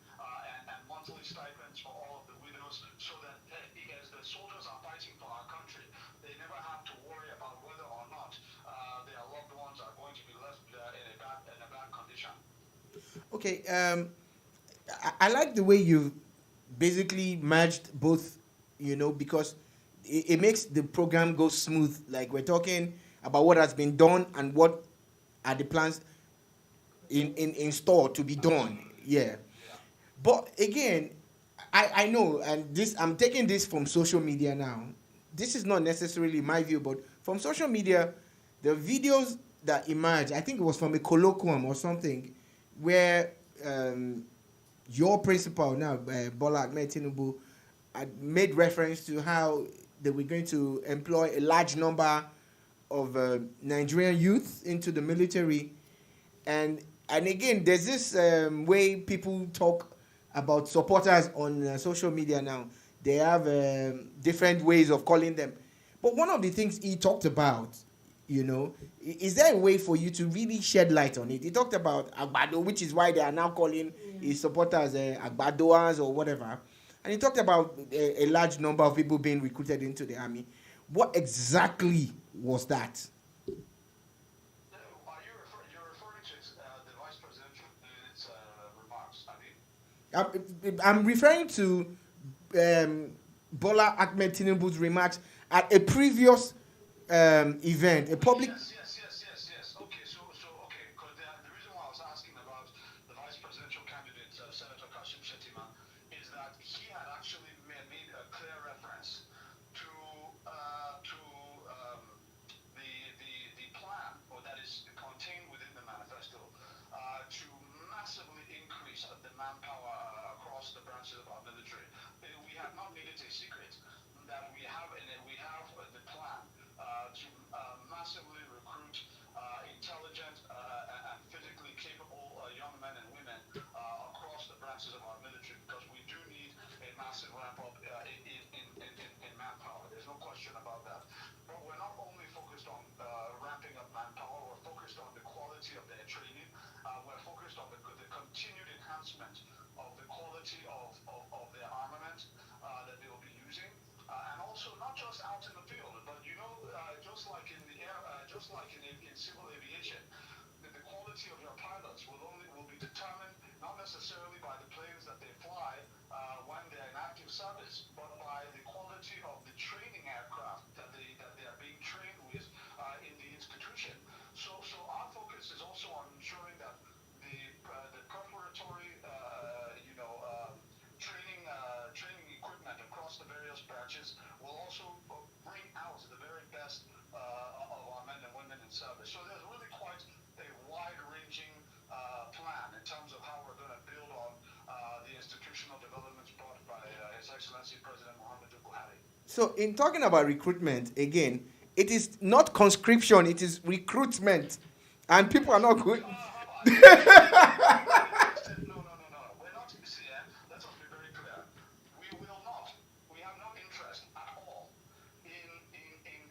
and monthly stipends for all of the widows, so that as the soldiers are fighting for our country, they never have to worry about whether or not their loved ones are going to be left in a bad condition. Okay. I like the way you've basically merged both, because it makes the program go smooth. Like, we're talking about what has been done and what are the plans in store to be done. Yeah. Yeah. But again, I know, and this I'm taking this from social media now. This is not necessarily my view, but from social media, the videos that emerged, I think it was from a colloquium or something, where your principal now, Bola Ahmed Tinubu, had made reference to how they were going to employ a large number of Nigerian youth into the military, and again, there's this way people talk about supporters on social media now. They have different ways of calling them, but one of the things he talked about, is there a way for you to really shed light on it? He talked about Agbado, which is why they are now calling his supporters Agbadoans or whatever. And he talked about a large number of people being recruited into the army. What exactly was that? You're referring to the vice presidential in its remarks, I mean? I'm referring to Bola Ahmed Tinubu's remarks at a previous event, a public. Yes. Okay. Because the reason why I was asking about the vice presidential candidate, Senator Kashim Shettima, is that he had actually made a clear reference to the plan, or that is contained within the manifesto, to massively increase the manpower across the branches of our military. We have not made it a secret that we have the plan to massively recruit intelligent and physically capable young men and women across the branches of our military, because we do need a massive ramp up in manpower. There's no question about that. But we're not only focused on ramping up manpower, we're focused on the quality of their training. We're focused on the continued enhancement of the quality of their armament that they will be using. And also not just out in the field, but just like in the air, just like in civil aviation, the quality of your pilots will be determined not necessarily by the planes that they fly when they're in active service, but by the quality of the training aircraft that they are being trained with in the institution. So our focus is also on ensuring that the preparatory training equipment across the various branches will also bring out the very best of our men and women in service. So there's really quite a wide-ranging plan in terms of how we're going to build on the institutional developments brought by His Excellency President Muhammadu Buhari. So, in talking about recruitment, again, it is not conscription, it is recruitment. And people are not going. No. We're not, see, let us be very clear. We will not, we have no interest at all in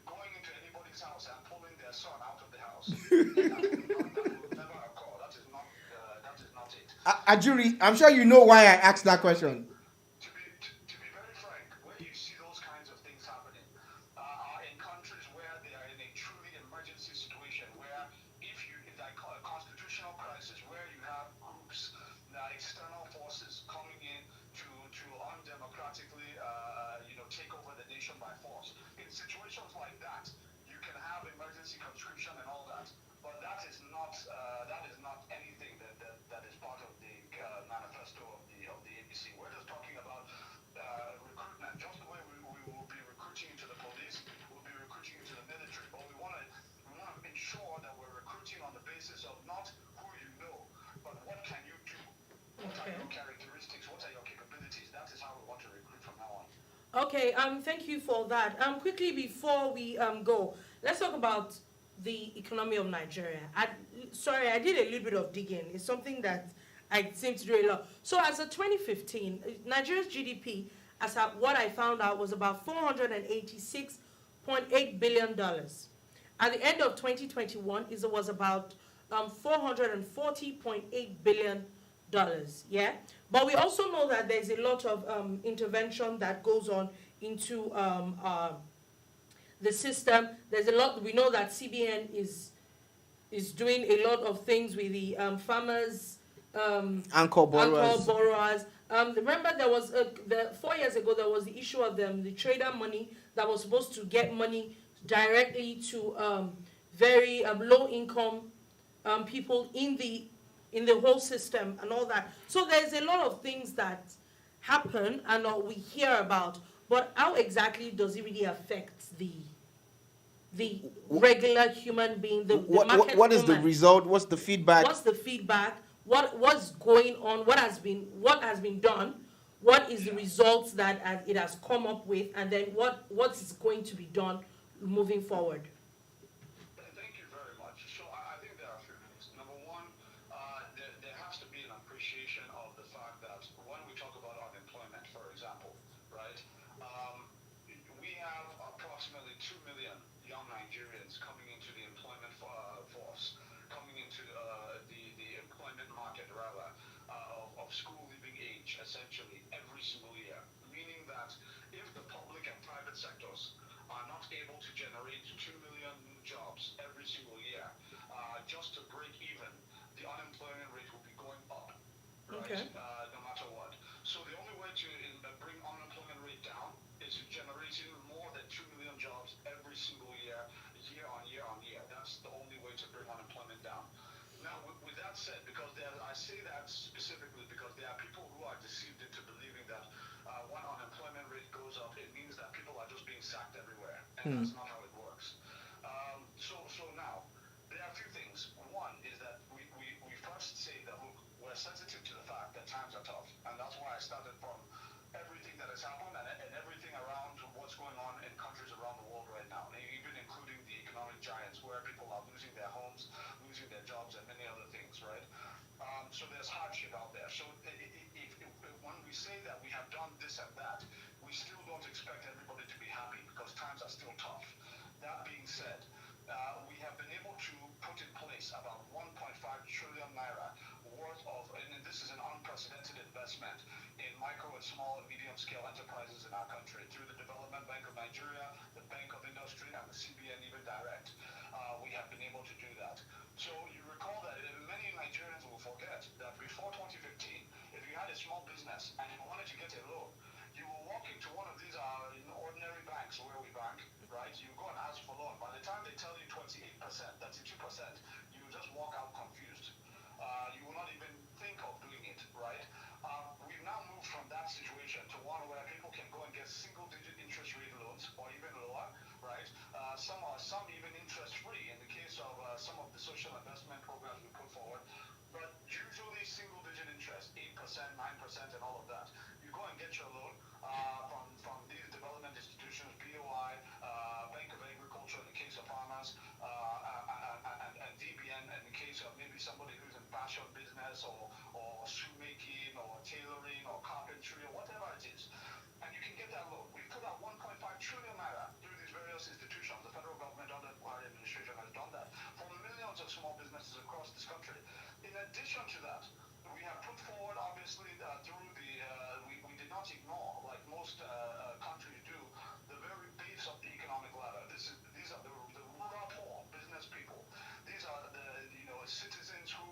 going into anybody's house and pulling their son out of the house. That will never occur. That is not it. Ajuri, I'm sure you know why I asked that question. To be very frank, where you see those kinds of things happening are in countries where they are in a truly emergency situation, where if like a constitutional crisis, where you have groups, external forces coming in to undemocratically, take over the nation by force. In situations like that, you can have emergency conscription and all that, but that is not anything that is part of the manifesto of the ABC. We're just Okay, thank you for that. Quickly before we go, let's talk about the economy of Nigeria. Sorry, I did a little bit of digging. It's something that I seem to do a lot. So as of 2015, Nigeria's GDP, what I found out, was about $486.8 billion. At the end of 2021, it was about $440.8 billion. Yeah, but we also know that there's a lot of intervention that goes on into the system. There's a lot. We know that CBN is doing a lot of things with the farmers, Anchor borrowers. Remember, there was 4 years ago there was the issue of the trader money that was supposed to get money directly to very low income people in the whole system and all that. So there's a lot of things that happen and we hear about, but how exactly does it really affect the regular human being, the market what is the woman? result? What's the feedback? What's the feedback? What's going on? What has been done? What is the results that it has come up with? And then what is going to be done moving forward? Thank you very much. So I think there are a few things. Number one, there has to be an appreciation of the fact that when we talk about unemployment, for example, right, we have approximately 2 million young Nigerians coming into the employment force, coming into the employment market, rather, of school-leaving age, essentially, every single year. Meaning that if the public and private sectors are not able to generate 2 million new jobs every single year, just to break even, the unemployment rate will be going up, right? Okay. No matter what. So the only way to bring unemployment rate down is generating more than 2 million jobs every single year, year on year on year. That's the only way to bring unemployment down. Now, with that said, because I say that specifically because there are people who are deceived into believing that when unemployment rate goes up, it means that people are just being sacked everywhere, and that's not how it works. So now, there are a few things. One is that we first say that, look, we're sensitive to the fact that times are tough, and that's why I started from everything that has happened and everything around what's going on in countries around the world right now, even including the economic giants where people are losing their homes, losing their jobs, and many other things, right? So there's hardship out there. So when we say that we have done this and that, we still don't expect everybody to be happy because times are still tough. That being said, we have been able to put in place about 1.5 trillion naira worth of, and this is an unprecedented investment in micro and small and medium scale enterprises in our country through the Development Bank of Nigeria, the Bank of Industry, and the CBN even direct. We have been able to do that. So you recall that many Nigerians will forget that before 2015, if you had a small business and you wanted to get a loan, you will walk into one of these ordinary banks where we bank, right? You go and ask for loan. By the time they tell you 28%, 32%, you will just walk out confused. You will not even think of doing it, right? We've now moved from that situation to one where people can go and get single-digit interest rate loans or even lower, right? Some even interest-free in the case of some of the social investment programs we put forward, but usually single-digit interest, 8%, 9%, and all of that. You go and get your loan from these development institutions, BOI, Bank of Agriculture in the case of farmers, and DBN in the case of maybe somebody who's in fashion business or shoemaking or tailoring or carpentry or whatever it is. And you can get that loan. We put out 1.5 trillion naira through these various institutions. The federal government under the Buhari administration has done that for millions of small businesses across this country. In addition to that, we have put forward, obviously, through we did not ignore, like most countries do, the very base of the economic ladder. These are the rural poor business people. These are the citizens who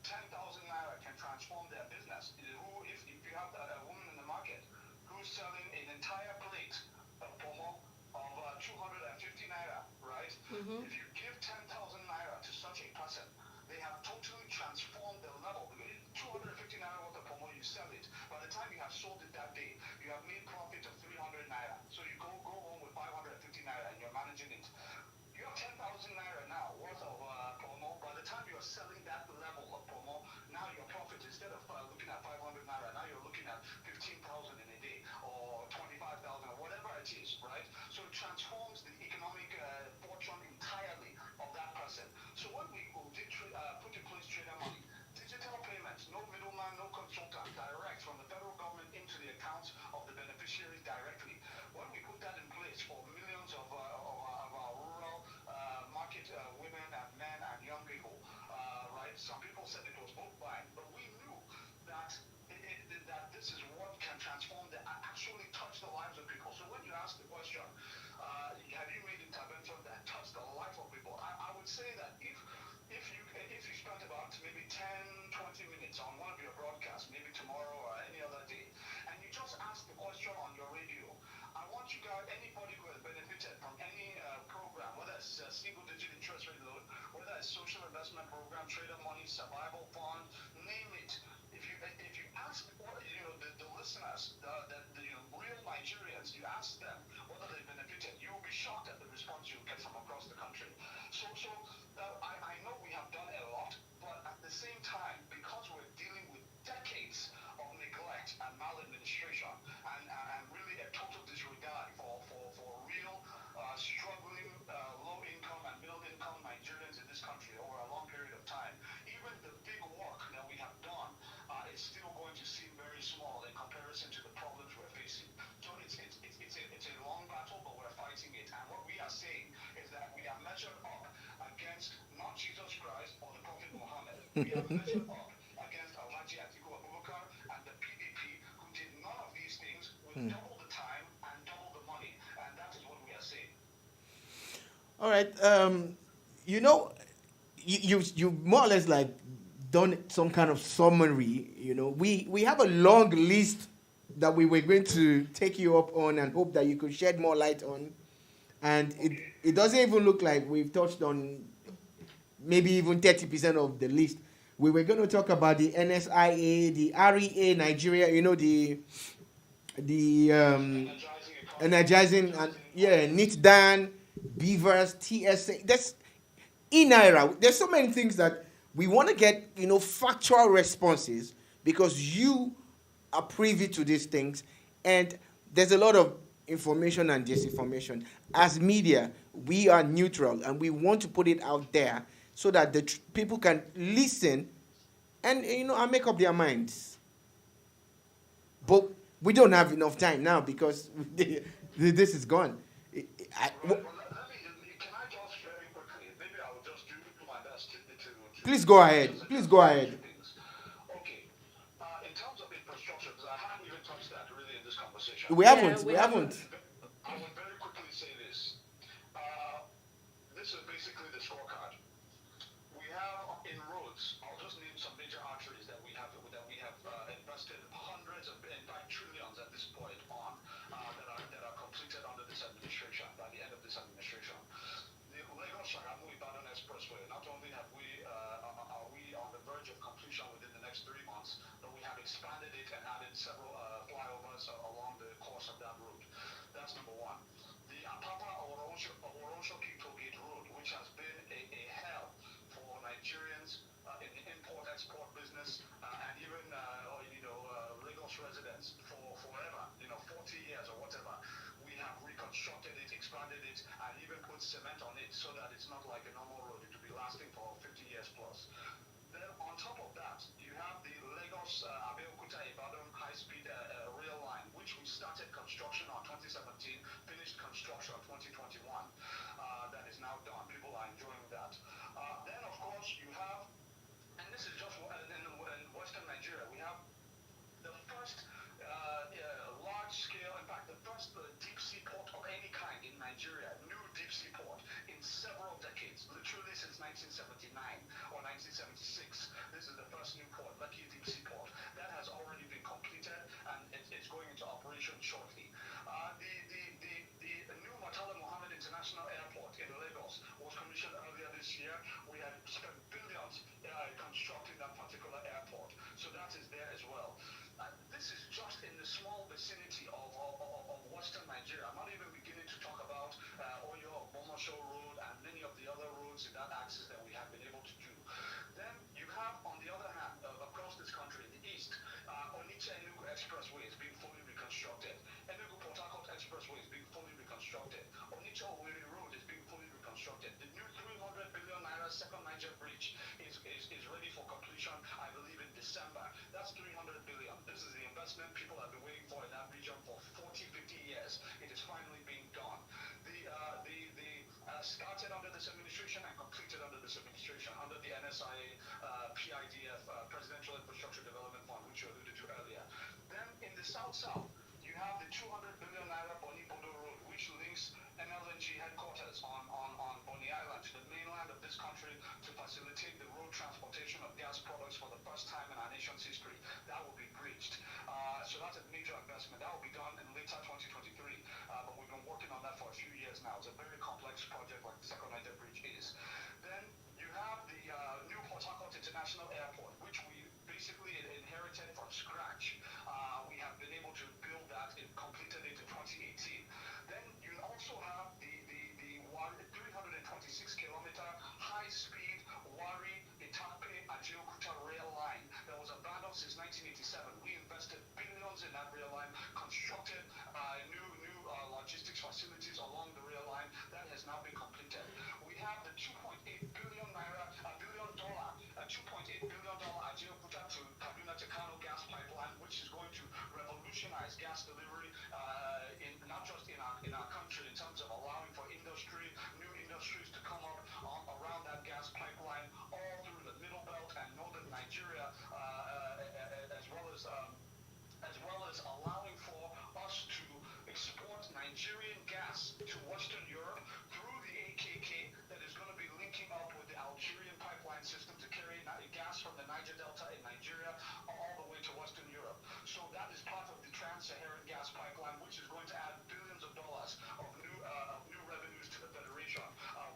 10,000 naira can transform their business. Who, if you have a woman in the market who's selling an entire plate of pomo of 250 naira, right? Mm-hmm. If you give 10,000 naira to such a person, they have totally transformed the level. 250 naira worth of pomo, you sell it. By the time you have sold it that day, you have made profit of 300 naira. So you go home with 550 naira and you're managing it. You have 10,000 naira now worth of pomo. By the time you're selling that level of pomo, now your profit, instead of looking at 500 naira, now you're looking at 15,000 in a day or 25,000 or whatever beneficiaries directly. When we put that in place for millions of our rural market women and men and young people, right? Some people said it was vote buying, but we knew that that this is what can transform the actually touch the lives of people. So when you ask the question, have you made intervention that touched the life of people? I would say that if you spent about maybe 10, 20 minutes on one of your broadcasts, maybe tomorrow or any other day, and you just ask the question on your radio, I want you guys, anybody who has benefited from any program, whether it's a single-digit interest rate loan, whether it's social investment program, trader money, survival fund, name it. If you ask, the listeners, the real Nigerians, you ask them whether they benefited, you will be shocked at the response you get from across the country. I know we have done a lot, but at the same time, because we're dealing with decades of neglect and maladministration and really a total disregard for real struggling low-income and middle-income Nigerians in this country over a long period of time, even the big work that we have done is still going to seem very small in comparison to the problems we're facing. So it's a long battle, but we're fighting it. And what we are saying is that we are measured up against not Jesus Christ or the Prophet Muhammad. We are measured up against Alhaji Atiku Abubakar and the PDP, who did none of these things with double the time and double the money. And that is what we are saying. All right. You know, you more or less like done some kind of summary. You know, we have a long list that we were going to take you up on and hope that you could shed more light on. And it doesn't even look like we've touched on maybe even 30% of the list. We were going to talk about the NSIA, the REA Nigeria, you know, the energizing and NITDAN, Beavers, TSA. That's INAIRA. There's so many things that we want to get, factual responses because you are privy to these things, and there's a lot of information and disinformation. As media, we are neutral and we want to put it out there so that the people can listen and and make up their minds. But we don't have enough time now because this is gone. Can I just very quickly, maybe I will just do my best to Please go ahead. Please go ahead. Okay. In terms of infrastructure, because I haven't even touched that really in this conversation. We haven't. I will very quickly say this. This is basically the scorecard. We have in roads, I'll just name some major arteries that we have invested hundreds of, in fact, trillions at this point on that are completed under this administration, by the end of this administration. The Lagos-Shagamu-Ibadan Expressway, not only are we on the verge of completion within the next 3 months, but we have expanded it and added several flyovers along the course of that route. That's number one. The Apapa-Oronshoki Tollgate Road, which has been a hell for Nigerians in the import-export business and even Lagos residents for forever, 40 years or whatever. We have reconstructed it, expanded it, and even put cement on it so that it's not like a normal road. It will be lasting for 50 years plus. Then on top of that, you have the Lagos Abeokuta-Ibadan high-speed rail line, which we started construction on 2017, finished construction 2021. That is now done. People are enjoying that. Then, of course, you have, and this is just in Western Nigeria, we have the first large-scale, in fact, the first deep-sea port of any kind in Nigeria, new deep-sea port in several decades, literally since 1979 or 1976. This is the first new port, Lucky Deep-Sea Port. That has already been completed, and it's going into operation shortly. The new Murtala Mohammed International Airport in Lagos was commissioned earlier this year. We had spent billions constructing that particular airport, so that is there as well. This is just in the small vicinity of Western Nigeria. I'm not even beginning to talk about Oyo, Bomosho Road, and many of the other roads in that axis that we have been able to do. Then you have, on the other hand, across this country, in the east, Onitsha-Enugu Expressway is being fully reconstructed. Enugu-Port Harcourt Expressway is being fully reconstructed. Onitsha-Owerri Road is being fully reconstructed. The new 300 billion naira second Niger bridge is ready for completion, I believe, in December. That's 300 billion. This is the investment people have been waiting for in that region for 40, south, you have the 200 billion naira Boni Bodo Road, which links MLNG headquarters on Bonny Island to the mainland of this country to facilitate the road transportation of gas products for the first time in our nation's history. That will be bridged. So that's a major investment. That will be done in later 2023. But we've been working on that for a few years now. It's a very complex project like the Second Niger Bridge is. Then you have the new Port Harcourt International Airport, which we basically inherited from scratch. We have been able to build that and completed it in 2018. Then you also have the 326-kilometer high-speed Wari-Itape-Ajaokuta rail line that was abandoned since 1987. We invested billions in that rail line, constructed new logistics facilities along the rail line. That has now been completed. We have the $2.8 billion Ajaokuta to Kaduna to Kano gas pipeline, which is going to revolutionize gas delivery in not just in our country in terms of allowing for industry, new industries to come up around that gas pipeline all through the Middle Belt and northern Nigeria, as well as allowing for us to export Nigerian gas to Western Europe through the AKK that is going to be linking up with the Algerian pipeline system to carry gas from the Niger Delta in Nigeria all the way to Western Europe. So that is part of the Trans-Saharan gas pipeline, which is going to add billions of dollars of new revenues to the Federation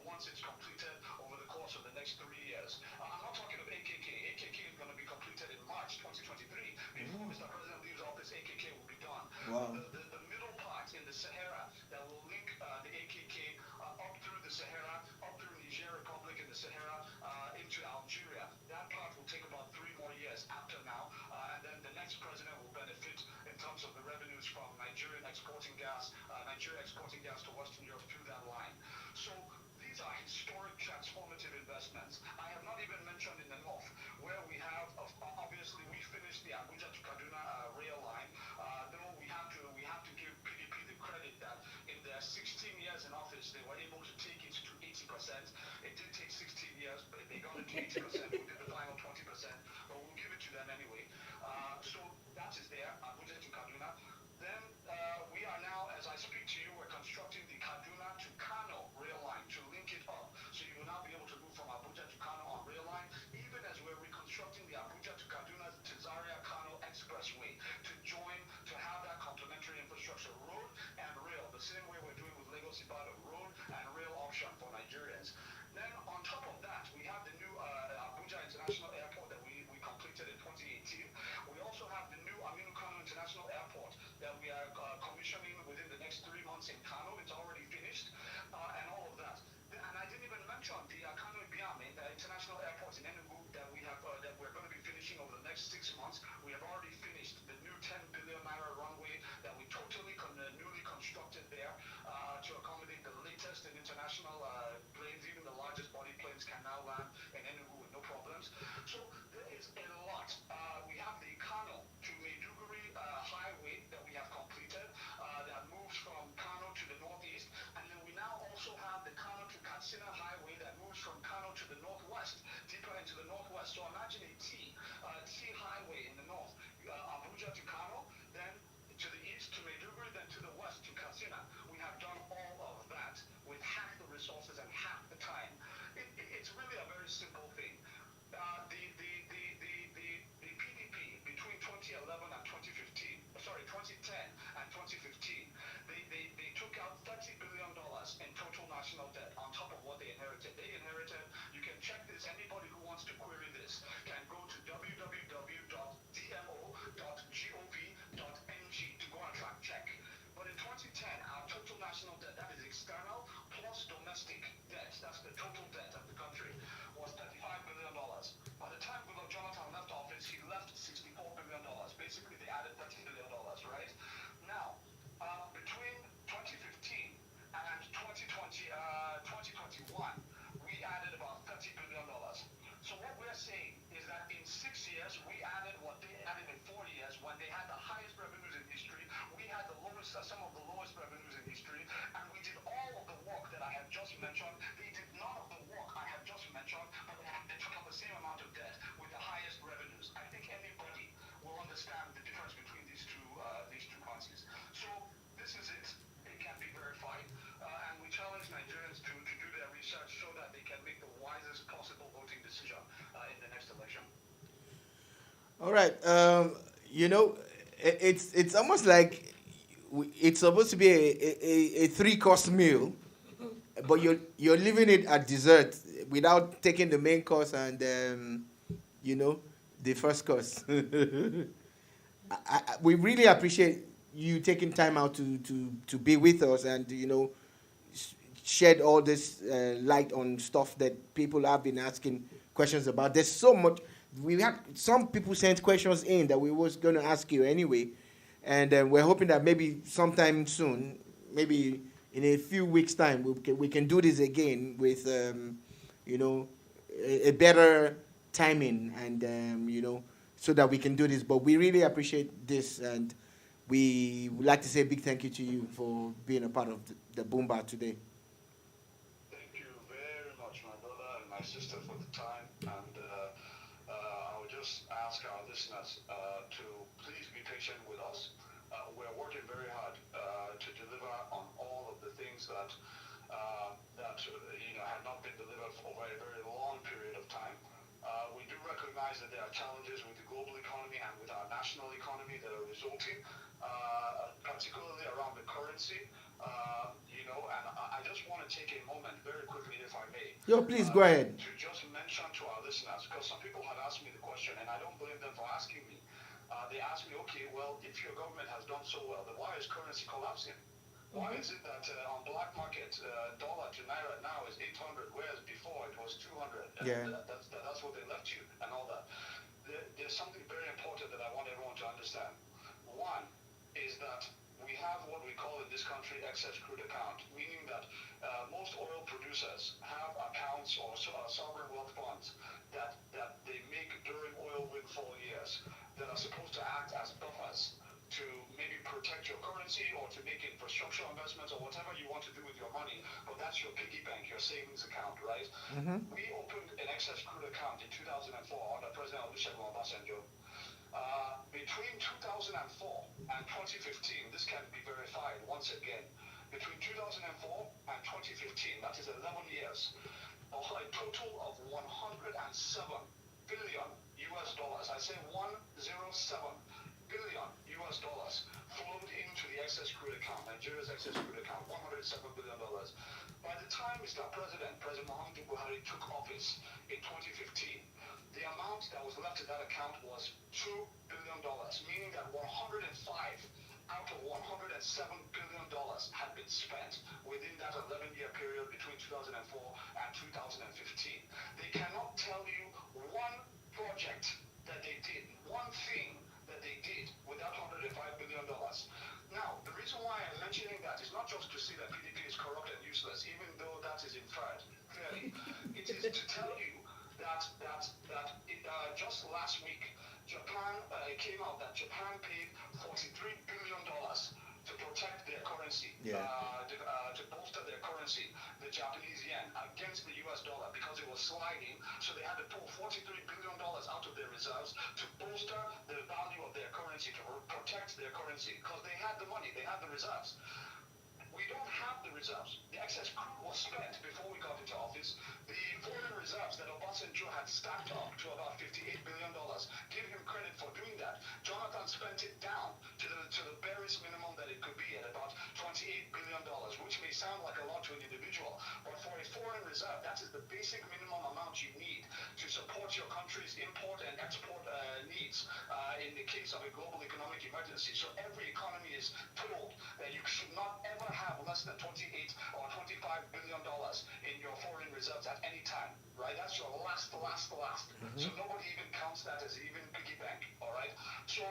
once it's completed over the course of the next 3 years. I'm not talking of AKK. AKK is going to be completed in March 2023. Before Mr. President leaves office, AKK will be done. Wow. The middle part in the Sahara that will link the AKK up through the Sahara, up through Niger Republic in the Sahara, into Algeria. That part will take about 3 more years after now, and then the next president will benefit in terms of the revenues from Nigeria exporting gas to Western Europe through that line. So these are historic transformative investments. I have not even mentioned in the north, where we have, obviously, we finished the Abuja to Kaduna rail line, though we have to give PDP the credit that in their 16 years in office, they were able to take it to 80%. It did take 16 years, but they got it to 80%. We did the final 20%, but we'll give it to them anyway. So that is there, Abuja to Kaduna. Then we are now, as I speak to you, we're constructing the Kaduna to Kano rail line to link it up. So you will now be able to move from Abuja to Kano on rail line, even as we're reconstructing the Abuja to Kaduna to Zaria Kano Expressway to join, to have that complementary infrastructure, road and rail, the same way we're doing with Lagos Ibadan, road and rail option for Nigerians. Then on top of that, we have the new Abuja International Airport that we completed in 2018. We also have the new Aminu Kano International Airport that we are commissioning within the next 3 months in Kano. It's already finished, and all of that. And I didn't even mention the Kano Biame, the international airport in Enugu that we're going to be finishing over the next 6 months. We have already finished the new 10 billion naira runway that we totally newly constructed there to accommodate the latest in international planes. Even the largest body planes can now land in Enugu with no problems. So there is a lot. We have the Kano to Maiduguri highway that we have completed that moves from Kano to the northeast, and then we now also have the Kano to Katsina highway that moves from Kano to the northwest, deeper into the northwest. So imagine a T highway in the north, Abuja to Kano, then to the east to Maiduguri, then to the west to Katsina. We have done all of that with half the resources and half the time. It's really a very simple thing. The PDP between 2011 and 2010 and 2015, they took out $30 billion in total national debt on top of what they inherited. You can check this, anybody who wants to query this can go to All right. You know, it's almost like it's supposed to be a three-course meal, but you're leaving it at dessert without taking the main course and you know the first course. We really appreciate you taking time out to be with us and shed all this light on stuff that people have been asking questions about. There's so much. We had some people sent questions in that we was going to ask you anyway, and we're hoping that maybe sometime soon, maybe in a few weeks' time, we can do this again with you know a better timing and so that we can do this. But we really appreciate this, and we would like to say a big thank you to you for being a part of the Boom Bar today. Thank you very much, my brother and my sister, for the time. And I would just ask our listeners to please be patient with us. We're working very hard to deliver on all of the things that had not been delivered for a very long period of time. We do recognize that there are challenges with the global economy and with our national economy that are resulting, particularly around the currency. And I just want to take a moment very quickly, if I may, Yo, please go ahead. to just mention to our listeners, because some people had asked me the question, and I don't blame them for asking me. They asked me, okay, well, if your government has done so well, then why is currency collapsing? Why is it that on black market, dollar to naira now is 800, whereas before it was 200? Yeah. That's what they left you and all that. There's something very important that I want everyone to understand. One is that we have what we call in this country excess crude account, meaning that most oil producers have accounts or sovereign wealth funds that they make during oil windfall years that are supposed to act as buffers to maybe protect your currency or to make infrastructure investments or whatever you want to do with your money, but that's your piggy bank, your savings account, right? Mm-hmm. We opened an excess crude account in 2004 under President Olusegun Obasanjo. Between 2004 and 2015, this can be verified once again. Between 2004 and 2015, that is 11 years, a total of 107 billion US dollars. I say 107 billion US dollars flowed into the excess crude account, Nigeria's excess crude account, $107 billion. By the time President Muhammadu Buhari took office in 2015, the amount that was left in that account was $2 billion, meaning that 105 out of $107 billion had been spent within that 11-year period between 2004 and 2015. They cannot tell you one project that they did, one thing that they did with that $105 billion. Now, the reason why I'm mentioning that is not just to see that PDP is corrupt and useless, even though that is inferred clearly. It is to tell you that just last week, Japan came out that Japan paid $43 billion to protect their currency, to bolster their currency, the Japanese yen, against the US dollar because it was sliding. So they had to pull $43 billion out of their reserves to bolster the value of their currency, to protect their currency, because they had the money, they had the reserves. We don't have the reserves. The excess crude was spent before we got into office. The foreign reserves that Obasanjo had stacked up to about $58 billion. Give him credit for doing that. Jonathan spent it down to the barest minimum that it could be at about $28 billion, which may sound like a lot to an individual, but for a foreign reserve, that is the basic minimum amount you need to support your country's import and export needs in the case of a global economic emergency. So every economy is told that you should not ever have less than 28 or $25 billion in your foreign reserves at any time, right? That's your last. Mm-hmm. So nobody even counts that as even piggy bank, all right? So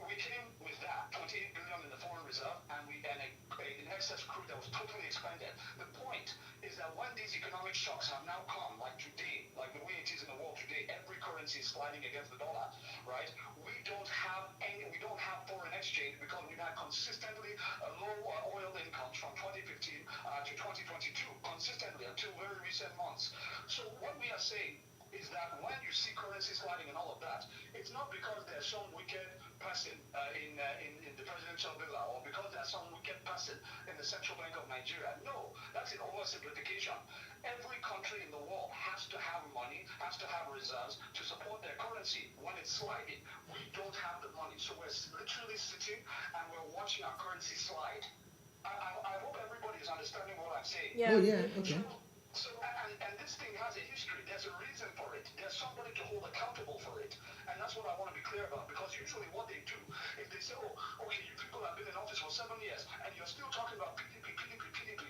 we came with that, 28 billion in the foreign reserve, and an excess crude that was totally expended. The point is that when these economic shocks have now come, like today, like the way it is in the world today, every currency is sliding against the dollar, right? We don't have foreign exchange because we've had consistently low oil incomes from 2015 to 2022, consistently until very recent months. So what we are saying is that when you see currency sliding and all of that, it's not because there's some wicked person in the presidential villa or because there's some wicked person in the Central Bank of Nigeria. No, that's an oversimplification. Every country in the world has to have money, has to have reserves to support their currency when it's sliding. We don't have the money, so we're literally sitting and we're watching our currency slide. I hope everybody is understanding what I'm saying. Yeah. Oh yeah, okay. So and this thing has a history. There's a reason for it. There's somebody to hold accountable for it. And that's what I want to be clear about, because usually what they do, if they say, oh, okay, you people have been in office for 7 years, and you're still talking about PDP,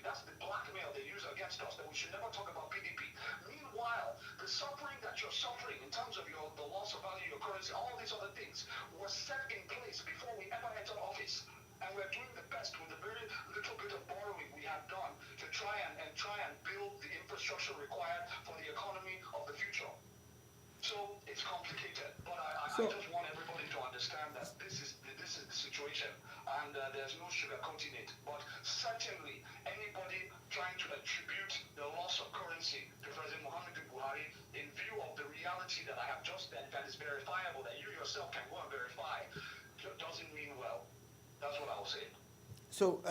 that's the blackmail they use against us, that we should never talk about PDP. Meanwhile, the suffering that you're suffering in terms of the loss of value, your currency, all these other things were set in place before we ever entered office. And we're doing the best with the very little bit of borrowing we have done to try and build the infrastructure required for the economy of the future. So it's complicated, but I just want everybody to understand that this is the situation, and there's no sugarcoating it. But certainly, anybody trying to attribute the loss of currency to President Muhammadu Buhari, in view of the reality that I have just said, that is verifiable, that you yourself can go and verify, doesn't mean well. That's what I'll say. So,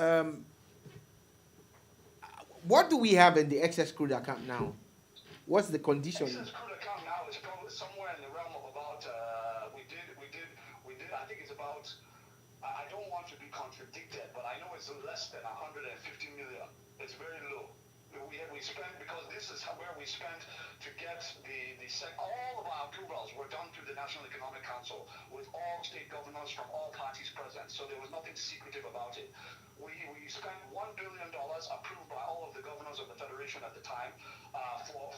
what do we have in the excess crude account now? What's the condition? Excess crude account now is probably somewhere in the realm of about, we did, I think it's about, I don't want to be contradicted, but I know it's less than 150 million. It's very low. We spent, because this is where we spent to get all of our approvals were done through the National Economic Council with all state governors from all parties present, so there was nothing secretive about it. We spent $1 billion approved by all of the governors of the Federation at the time for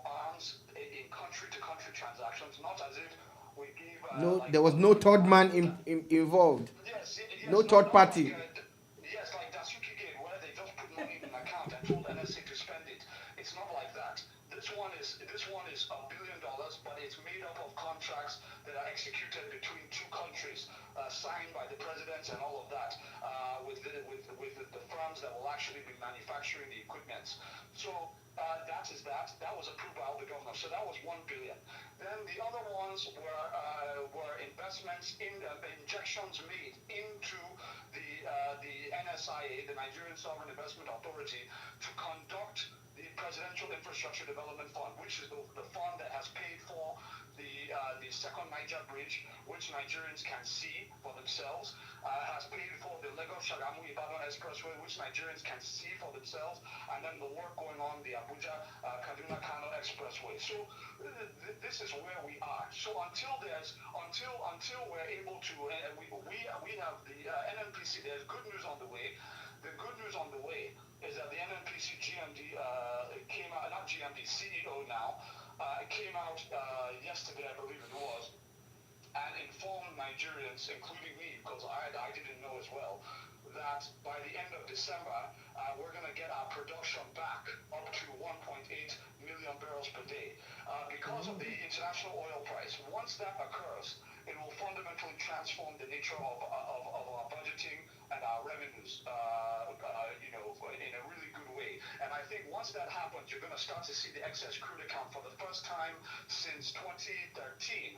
arms in country-to-country transactions, not as if we gave... there was no third man involved. Yes, no third party. Yes, like Dasuki Gate, where they just put money in an account and told NSA to spend it. It's not like that. This one is $1 billion, but it's made up of contracts that are executed between two countries, signed by the presidents and all of that, with the firms that will actually be manufacturing the equipment. So that was approved by all the governors. So that was $1 billion. Then the other ones were investments in injections made into the NSIA, the Nigerian Sovereign Investment Authority, to conduct the Presidential Infrastructure Development Fund, which is the fund that has paid for the second Niger Bridge, which Nigerians can see for themselves, has paid for the Lagos-Shagamu-Ibadan Expressway, which Nigerians can see for themselves, and then the work going on the Abuja-Kaduna-Kano Expressway. So this is where we are. So until we're able to, we have the NNPC. There's good news on the way. The good news on the way is that the NNPC GMD came out, not GMD, CEO now, came out yesterday, I believe it was, and informed Nigerians, including me, because I didn't know as well, that by the end of December, we're going to get our production back up to 1.8 million barrels per day. Because of the international oil price, once that occurs, it will fundamentally transform the nature of our budgeting and our revenues, in a really good way. And I think once that happens, you're going to start to see the excess crude account for the first time since 2013,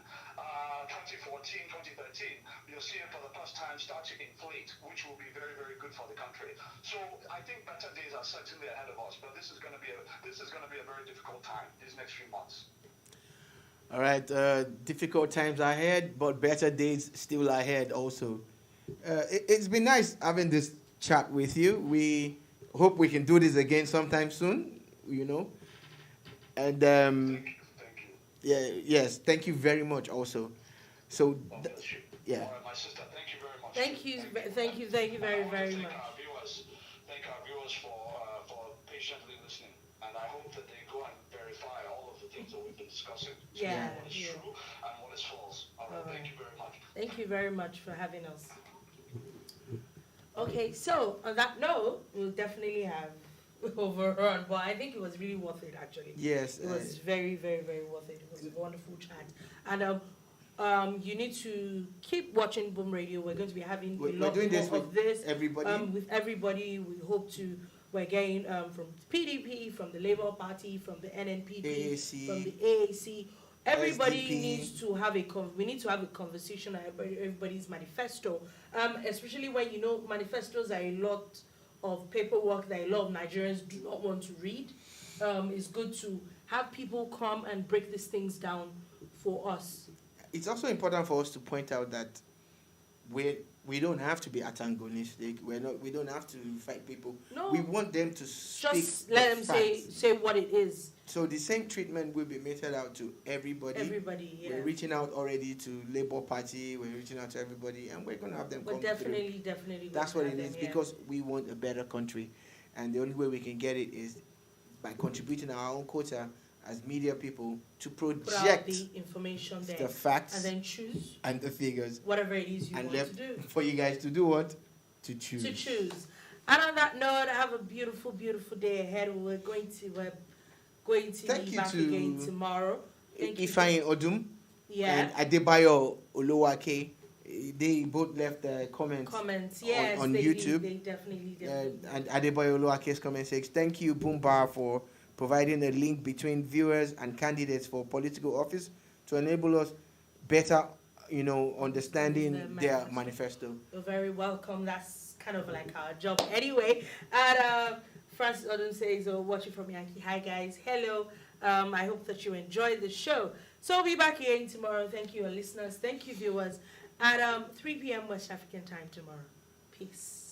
2014, 2013. You'll see it for the first time start to inflate, which will be very, very good for the country. So I think better days are certainly ahead of us, but this is going to be a very difficult time these next few months. All right, difficult times ahead, but better days still ahead also. It's been nice having this chat with you. We hope we can do this again sometime soon, And Thank you. yeah, yes, thank you very much also. So, yeah. All right, my sister, thank you very much. Thank you very, very much. Thank our viewers for patiently listening, and I hope that they go and verify all of the things that we've been discussing. Yeah, what is true and what is false. All right, thank you very much. Thank you very much for having us. Okay, so on that note, we'll definitely have overrun, but I think it was really worth it actually. Yes. It was very, very, very worth it. It was a wonderful chat. And you need to keep watching Boom Radio. We're going to be having a lot more of this. Everybody. With everybody, we hope to. We're getting from PDP, from the Labour Party, from the NNPP, AAC, from the AAC. Everybody SDP. needs to have we need to have a conversation on everybody's manifesto, especially when manifestos are a lot of paperwork that a lot of Nigerians do not want to read. it's good to have people come and break these things down for us. It's also important for us to point out that we don't have to be antagonistic. We don't have to fight people. No. We want them to speak. Just let them say what it is. So the same treatment will be meted out to everybody. Everybody, yeah. We're reaching out already to Labour Party. We're reaching out to everybody, and we're going to have them come definitely. That's what it is, because we want a better country, and the only way we can get it is by contributing our own quota as media people to project the information there, the facts, and then choose and the figures, whatever it is you want to do. For you guys to do what? To choose. To choose. And on that note, have a beautiful, beautiful day ahead. We're going to be back again tomorrow. Ifeanyi Odum and Adebayo Oluwake. They both left comments yes, on YouTube. They definitely. And Adebayo Oluwake's comment says, "Thank you, Boombar, for providing a link between viewers and candidates for political office to enable us better, understanding their manifesto." You're very welcome. That's kind of like our job anyway. And Francis Odun says, watching from Yankee. Hi, guys. Hello. I hope that you enjoyed the show. So we'll be back again tomorrow. Thank you, listeners. Thank you, viewers. At 3 p.m. West African time tomorrow. Peace.